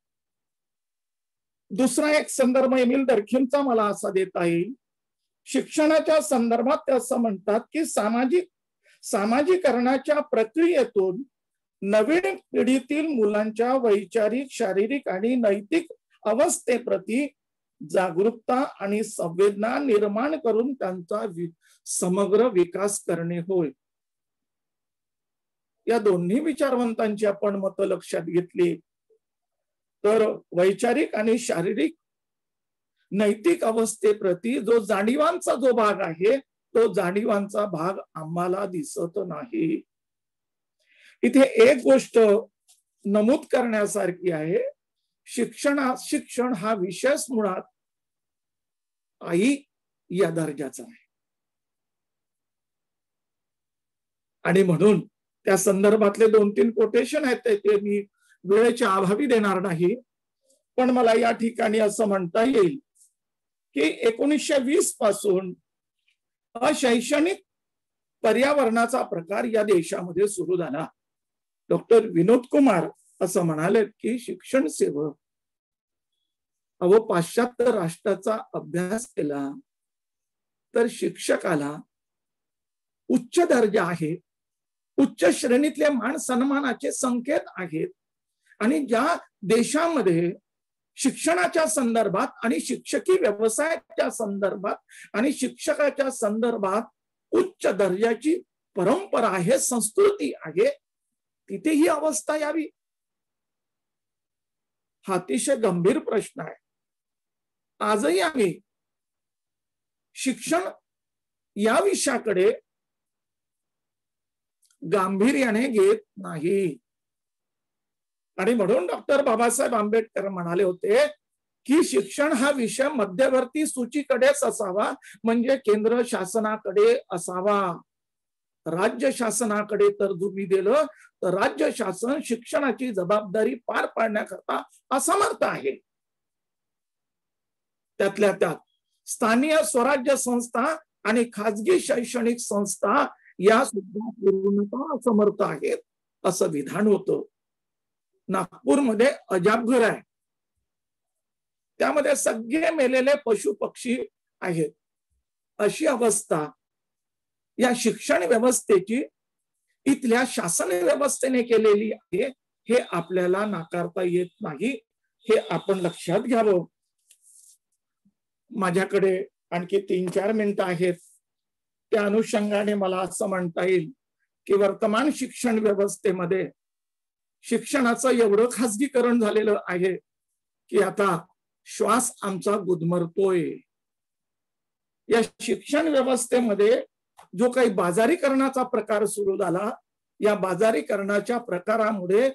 दुसरा एक संदर्भ एमिल डर्खीमचा मला असा देता येईल. शिक्षणाच्या संदर्भात ते असं म्हणतात की सामाजिकरणाच्या प्रक्रियेतून नवीन पिढीतील मुलांच्या वैचारिक, शारीरिक आणि नैतिक अवस्थेप्रती जागरूकता आणि संवेदना निर्माण करून त्यांचा समग्र विकास करणे होय. या दोन्ही विचारवंतांची आपण मतं लक्षात घेतली तर वैचारिक आणि शारीरिक नैतिक अवस्थेप्रती जो जाणीवांचा जो भाग आहे तो जाणीवांचा भाग आम्हाला दिसत नाही. इथे एक गोष्ट नमूद करण्यासारखी आहे, शिक्षण हा विषयच मुळात आई या दर्जाचा आहे. आणि म्हणून त्या संदर्भातले 2-3 कोटेशन आहेत, ते मी वेळेच्या अभावी देणार नाही. पण मला या ठिकाणी असं म्हणता येईल की 1920 पासून अशैक्षणिक पर्यावरणाचा प्रकार या देशामध्ये सुरू झाला. डॉक्टर विनोद कुमार असं म्हणाले की शिक्षण सेवक पाश्चात्य राष्ट्राचा अभ्यास केला तर शिक्षकाला उच्च दर्जा आहे, उच्च श्रेणीतले मान सन्मानाचे संकेत आहेत. आणि ज्या देशामध्ये शिक्षणाच्या संदर्भात आणि शिक्षकी व्यवसायाच्या संदर्भात आणि शिक्षकाच्या संदर्भात उच्च दर्जाची परंपरा आहे, संस्कृती आहे, तिथे ही अवस्था यावी हा अतिशय गंभीर प्रश्न आहे. आजही आम्ही शिक्षण या विषयाकडे गांभीर्याने घेत नाही. आणि म्हणून डॉक्टर बाबासाहेब आंबेडकर म्हणाले होते की शिक्षण हा विषय मध्यवर्ती सूचीकडेच असावा, म्हणजे केंद्र शासनाकडे असावा. राज्य शासनाकडे तर तुम्ही दिलं तर राज्य शासन शिक्षणाची जबाबदारी पार पाडण्याकरता असमर्थ आहे. त्यातल्या त्यात स्थानिक स्वराज्य संस्था आणि खाजगी शैक्षणिक संस्था या सुद्धा पूर्णतः असमर्थ आहेत असं विधान होतं. नागपूरमध्ये अजाबघर आहे, त्यामध्ये सगळे मेलेले पशु पक्षी आहेत. अशी अवस्था या शिक्षण व्यवस्थेची इथल्या शासन व्यवस्थेने केलेली आहे, हे आपल्याला नाकारता येत नाही, हे आपण लक्षात घ्यावं. माझ्याकडे आणखी 3-4 मिनिटं आहेत. त्या अनुषंगाने मला असं म्हणता येईल की वर्तमान शिक्षण व्यवस्थेमध्ये शिक्षणाचं एवढं खासगीकरण झालेलं आहे की आता श्वास आमचा गुदमरतोय. या शिक्षण व्यवस्थेमध्ये जो काही बाजारीकरणाचा प्रकार सुरू झाला, या बाजारीकरणाच्या प्रकारामुळे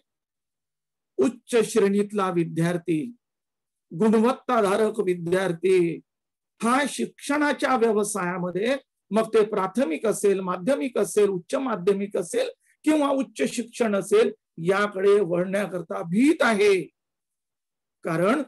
उच्च श्रेणीतला विद्यार्थी, गुणवत्ताधारक विद्यार्थी हा शिक्षणाच्या व्यवसायामध्ये, मग ते प्राथमिक असेल, माध्यमिक असेल, उच्च माध्यमिक असेल किंवा उच्च शिक्षण असेल, याकडे वळण्याकरता भीत आहे. कारण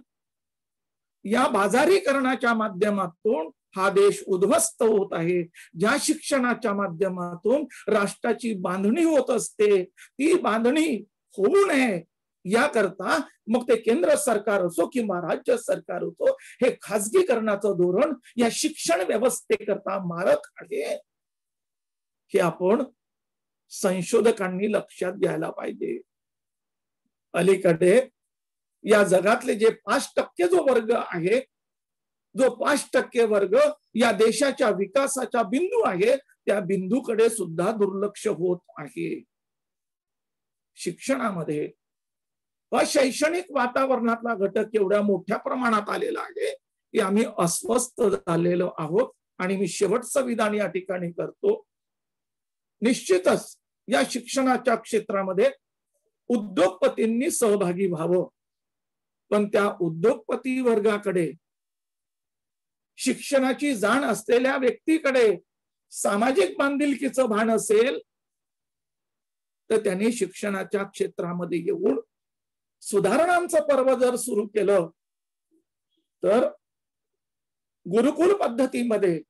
या बाजारीकरणाच्या माध्यमातून हा देश उद्ध्वस्त होत आहे. ज्या शिक्षणाच्या माध्यमातून राष्ट्राची बांधणी होत असते, ती बांधणी होऊ नये याकरता मग ते केंद्र सरकार असो किंवा राज्य सरकार असो, हे खासगीकरणाचं धोरण या शिक्षण व्यवस्थेकरता मारक आहे, हे आपण संशोधकांनी लक्षात घ्यायला पाहिजे. अलीकडे या जगातले जे 5% जो वर्ग आहे, जो 5% वर्ग या देशाच्या विकासाचा बिंदू आहे, त्या बिंदूकडे सुद्धा दुर्लक्ष होत आहे. शिक्षणामध्ये अशैक्षणिक वातावरणातला घटक एवढ्या मोठ्या प्रमाणात आलेला आहे की आम्ही अस्वस्थ झालेलो आहोत. आणि मी शेवटचं विधान या ठिकाणी करतो. निश्चितच या शिक्षणाच्या क्षेत्रामध्ये उद्योगपतींनी सहभागी व्हावं, पण त्या उद्योगपती वर्गाकडे, शिक्षणाची जाण असलेल्या व्यक्तीकडे सामाजिक बांधिलकीचं भान असेल तर त्यांनी शिक्षणाच्या क्षेत्रामध्ये येऊन सुधारणांचं पर्व जर सुरू केलं तर गुरुकुल पद्धतीमध्ये,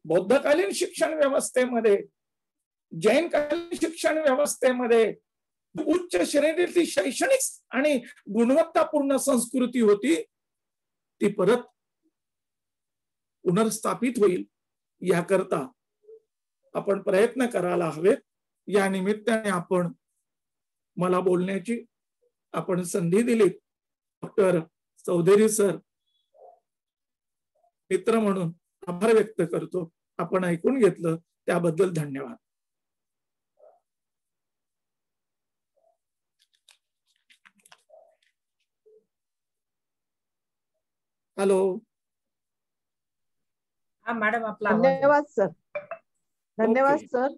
बौद्धकालीन शिक्षण व्यवस्थेमध्ये, जैनकालीन शिक्षण व्यवस्थेमध्ये उच्च श्रेणीतली शैक्षणिक आणि गुणवत्तापूर्ण संस्कृती होती, ती परत पुनर्स्थापित होईल याकरता आपण प्रयत्न करायला हवेत. या निमित्ताने आपण मला बोलण्याची आपण संधी दिली. डॉक्टर चौधरी सर, मित्र म्हणून आभार व्यक्त करतो. आपण ऐकून घेतलं त्याबद्दल धन्यवाद. हॅलो. हा मॅडम, आपला धन्यवाद सर. धन्यवाद ओके. सर.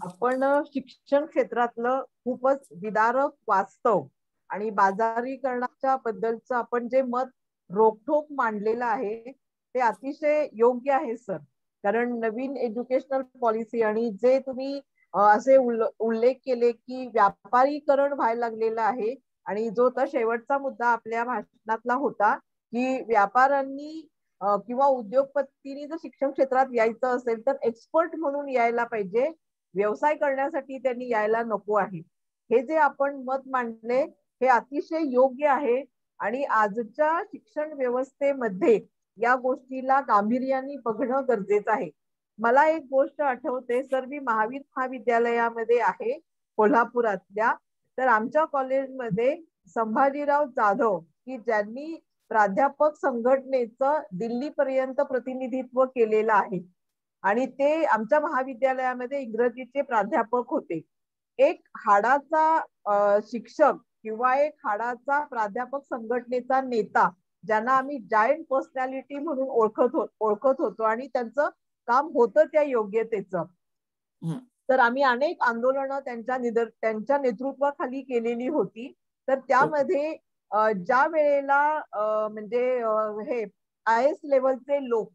आपण शिक्षण क्षेत्रातलं खूपच विदारक वास्तव आणि बाजारीकरणाच्या बद्दलचं आपण जे मत रोखठोक मांडलेलं आहे ते अतिशय योग्य आहे सर. कारण नवीन एज्युकेशनल पॉलिसी आणि जे तुम्ही असे उल्लेख केले की व्यापारीकरण व्हायला लागलेलं आहे, आणि जो तर शेवटचा मुद्दा आपल्या भाषणातला होता की व्यापाऱ्यांनी किंवा उद्योगपतींनी जर शिक्षण क्षेत्रात यायचं असेल तर एक्सपर्ट म्हणून यायला पाहिजे, व्यवसाय करण्यासाठी त्यांनी यायला नको आहे. हे जे आपण मत मांडले हे अतिशय योग्य आहे आणि आजच्या शिक्षण व्यवस्थेमध्ये या गोष्टीला गांभीर्याने बघणं गरजेचं आहे. मला एक गोष्ट आठवते सर, मी महावीर महाविद्यालयामध्ये आहे कोल्हापुरातल्या, तर आमच्या कॉलेजमध्ये संभाजीराव जाधव की ज्यांनी प्राध्यापक संघटनेचं दिल्लीपर्यंत प्रतिनिधित्व केलेलं आहे आणि ते आमच्या महाविद्यालयामध्ये इंग्रजीचे प्राध्यापक होते. एक हाडाचा शिक्षक किंवा एक हाडाचा प्राध्यापक संघटनेचा नेता ज्यांना आम्ही जायंट पर्सनॅलिटी म्हणून ओळखत होतो आणि त्यांचं काम होतं त्या योग्यतेचं. तर आम्ही अनेक आंदोलनं त्यांच्या नेतृत्वाखाली केलेली होती. तर त्यामध्ये ज्या वेळेला म्हणजे हे IAS लेवलचे लोक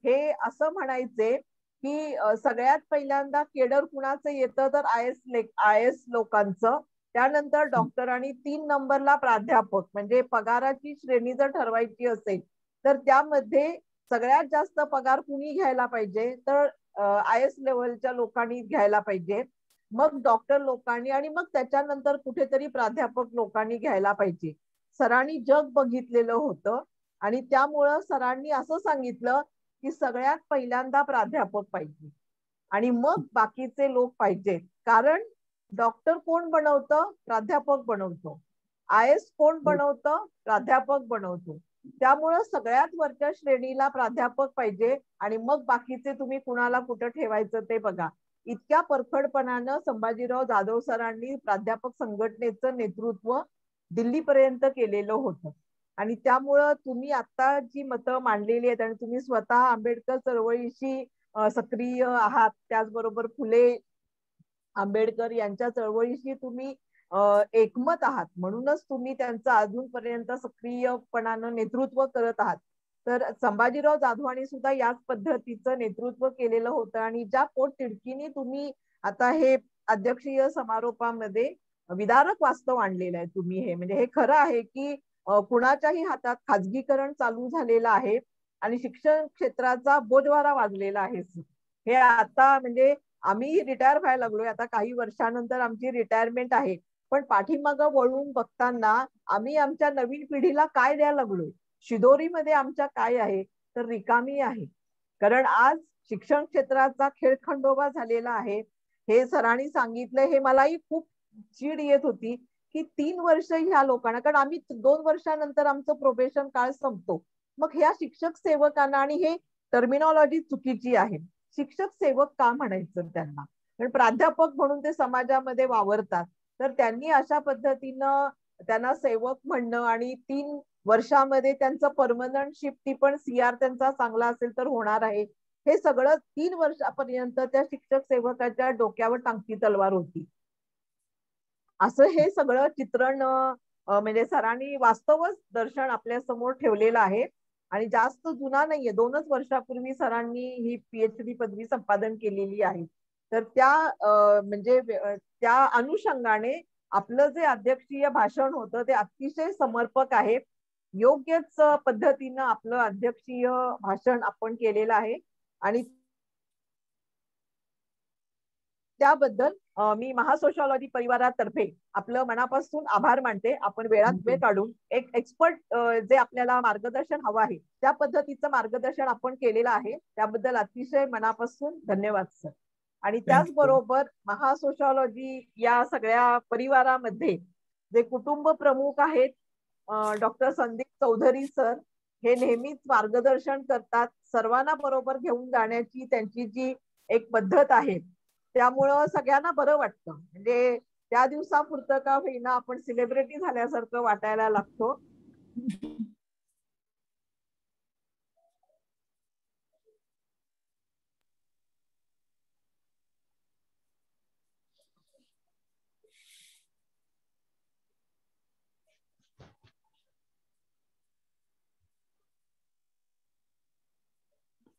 हे असं म्हणायचे की सगळ्यात पहिल्यांदा केडर कुणाचं येतं तर IAS लोकांचं, त्यानंतर डॉक्टर आणि 3 नंबरला प्राध्यापक. म्हणजे पगाराची श्रेणी जर ठरवायची असेल तर त्यामध्ये सगळ्यात जास्त पगार कुणी घ्यायला पाहिजे तर IAS लेवलच्या लोकांनी घ्यायला पाहिजे, मग डॉक्टर लोकांनी, आणि मग त्याच्यानंतर कुठेतरी प्राध्यापक लोकांनी घ्यायला पाहिजे. सरांनी जग बघितलेलं होतं आणि त्यामुळं सरांनी असं सांगितलं की सगळ्यात पहिल्यांदा प्राध्यापक पाहिजे आणि मग बाकीचे लोक पाहिजेत. कारण डॉक्टर कोण बनवतं? प्राध्यापक बनवतो. IAS कोण बनवतं? प्राध्यापक बनवतो. त्यामुळं सगळ्यात वरच्या श्रेणीला प्राध्यापक पाहिजे आणि मग बाकीचे तुम्ही कुणाला कुठं ठेवायचं ते बघा. इतक्या परखडपणानं संभाजीराव जाधव सरांनी प्राध्यापक संघटनेचं नेतृत्व दिल्लीपर्यंत केलेलं होतं. आणि त्यामुळं तुम्ही आता जी मतं मांडलेली आहेत आणि तुम्ही स्वतः आंबेडकर चळवळीशी सक्रिय आहात, त्याचबरोबर फुले आंबेडकर यांच्या चळवळीशी तुम्ही एकमत आहात, म्हणूनच तुम्ही त्यांचं अजूनपर्यंत सक्रियपणानं नेतृत्व करत आहात. तर संभाजीराव जाधवांनी सुद्धा याच पद्धतीचं नेतृत्व केलेलं होतं आणि ज्या पोटतिडकीने तुम्ही आता हे अध्यक्षीय समारोपामध्ये विदारक वास्तव आणलेलं आहे तुम्ही, हे म्हणजे हे खरं आहे की कुणाच्याही हातात खाजगीकरण चालू झालेलं आहे आणि शिक्षण क्षेत्राचा बोजवारा वाजलेला आहे. हे आता म्हणजे आम्ही रिटायर व्हायला लागलोय, आता काही वर्षानंतर आमची रिटायरमेंट आहे, पण पाठीमागं वळून बघताना आम्ही आमच्या नवीन पिढीला काय द्यायला लागलोय? शिदोरीमध्ये आमच्या काय आहे तर रिकामी आहे. कारण आज शिक्षण क्षेत्राचा खेळखंडोबा झालेला आहे. हे सरांनी सांगितलं, हे मलाही खूप चीड येत होती की 3 वर्ष ह्या लोकांना, कारण आम्ही 2 वर्षानंतर आमचं प्रोबेशन काळ संपतो, मग ह्या शिक्षक सेवकांना, आणि हे टर्मिनॉलॉजी चुकीची आहे, शिक्षक सेवक का म्हणायचं त्यांना? कारण प्राध्यापक म्हणून ते समाजामध्ये वावरतात, तर त्यांनी अशा पद्धतीनं त्यांना सेवक म्हणणं आणि 3 वर्षामध्ये त्यांचं परमनंट शिफ्ट पण CR त्यांचा चांगला असेल तर होणार आहे, हे सगळं 3 वर्षापर्यंत त्या शिक्षक सेवकाच्या डोक्यावर टांगती तलवार होती. असं हे सगळं चित्रण म्हणजे सरांनी वास्तवच दर्शन आपल्या समोर ठेवलेलं आहे आणि जास्त जुना नाहीये, 2च वर्षापूर्वी सरांनी ही PhD पदवी संपादन केलेली आहे. तर त्या म्हणजे त्या अनुषंगाने आपलं जे अध्यक्षीय भाषण होतं ते अतिशय समर्पक आहे. योग्यच पद्धतीनं आपलं अध्यक्षीय भाषण आपण केलेलं आहे आणि त्याबद्दल मी महासोशिओलॉजी परिवारातर्फे आपलं मनापासून आभार मानते. आपण वेळात वेळ काढून एक एक्सपर्ट जे आपल्याला मार्गदर्शन हवं आहे त्या पद्धतीचं मार्गदर्शन आपण केलेलं आहे, त्याबद्दल अतिशय मनापासून धन्यवाद सर. आणि त्याचबरोबर महासोशिओलॉजी या सगळ्या परिवारामध्ये जे कुटुंब प्रमुख आहेत, डॉक्टर संदीप चौधरी सर, हे नेहमीच मार्गदर्शन करतात. सर्वांना बरोबर घेऊन जाण्याची त्यांची जी एक पद्धत आहे त्यामुळं सगळ्यांना बरं वाटतं. म्हणजे त्या दिवसापुरतं का होईना आपण सेलिब्रिटी झाल्यासारखं वाटायला लागतो.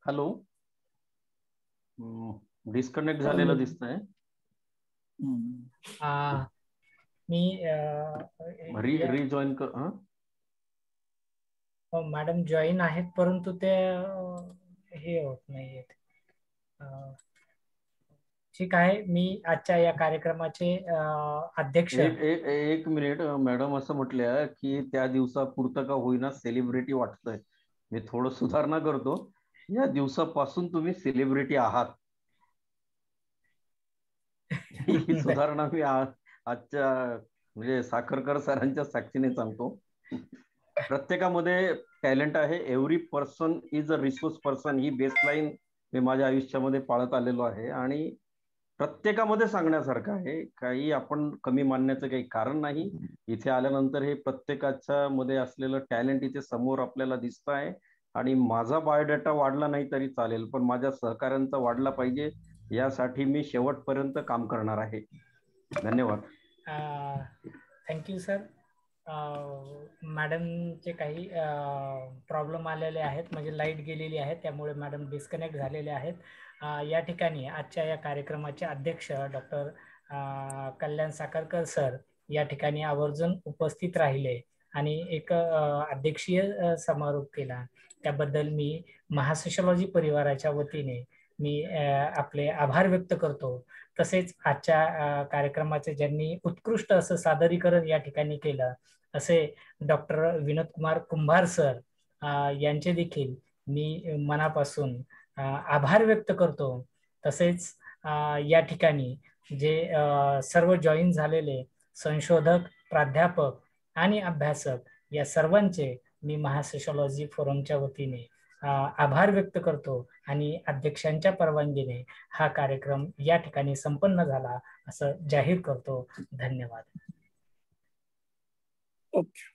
हॅलो, डिस्कनेक्ट झालेलं दिसतंय. मी रिजॉईन कर. मॅडम जॉईन आहेत, परंतु ते हे होत नाहीयेत. ठीक आहे, मी आजच्या या कार्यक्रमाचे अध्यक्ष. एक मिनिट मॅडम, असं म्हटलं की त्या दिवसापुरतं का होईना सेलिब्रिटी वाटतंय. मी थोडं सुधारणा करतो. या दिवसापासून तुम्ही सेलिब्रिटी आहात. ही सुधारणा मी आजच्या म्हणजे साखरकर सरांच्या साक्षीने सांगतो. प्रत्येकामध्ये टॅलेंट आहे. Every person is a resource person. ही बेसलाईन मी माझ्या आयुष्यामध्ये पाळत आलेलो आहे आणि प्रत्येकामध्ये सांगण्यासारखं आहे. काही आपण कमी मानण्याचं काही कारण नाही. इथे आल्यानंतर हे प्रत्येकाच्या मध्ये असलेलं टॅलेंट इथे समोर आपल्याला दिसत आहे आणि माझा बायोडेटा वाढला नाही तरी चालेल, पण माझ्या सहकाऱ्यांचा वाढला पाहिजे, यासाठी मी शेवटपर्यंत काम करणार आहे. धन्यवाद. Thank you sir. मॅडमचे काही प्रॉब्लेम आलेले आहेत, म्हणजे लाईट गेलेली आहे, त्यामुळे मॅडम डिस्कनेक्ट झालेले आहेत. या ठिकाणी आजच्या या कार्यक्रमाचे अध्यक्ष डॉक्टर कल्याण साखरकर सर या ठिकाणी आवर्जून उपस्थित राहिले आणि एक अध्यक्षीय समारोप केला. त्याबद्दल मी महासोशलॉजी परिवाराच्या वतीने मी आपले आभार व्यक्त करतो. तसेच आजच्या कार्यक्रमाचे ज्यांनी उत्कृष्ट असं सादरीकरण या ठिकाणी केलं असे डॉक्टर विनोद कुमार कुंभार सर यांचे देखील मी मनापासून आभार व्यक्त करतो. तसेच या ठिकाणी जे सर्व जॉईन झालेले संशोधक, प्राध्यापक आणि अभ्यासक या सर्वांचे मी महासोशलॉजी फोरमच्या वतीने आभार व्यक्त करतो आणि अध्यक्षांच्या परवानगीने हा कार्यक्रम या ठिकाणी संपन्न झाला असं जाहीर करतो. धन्यवाद. ओके.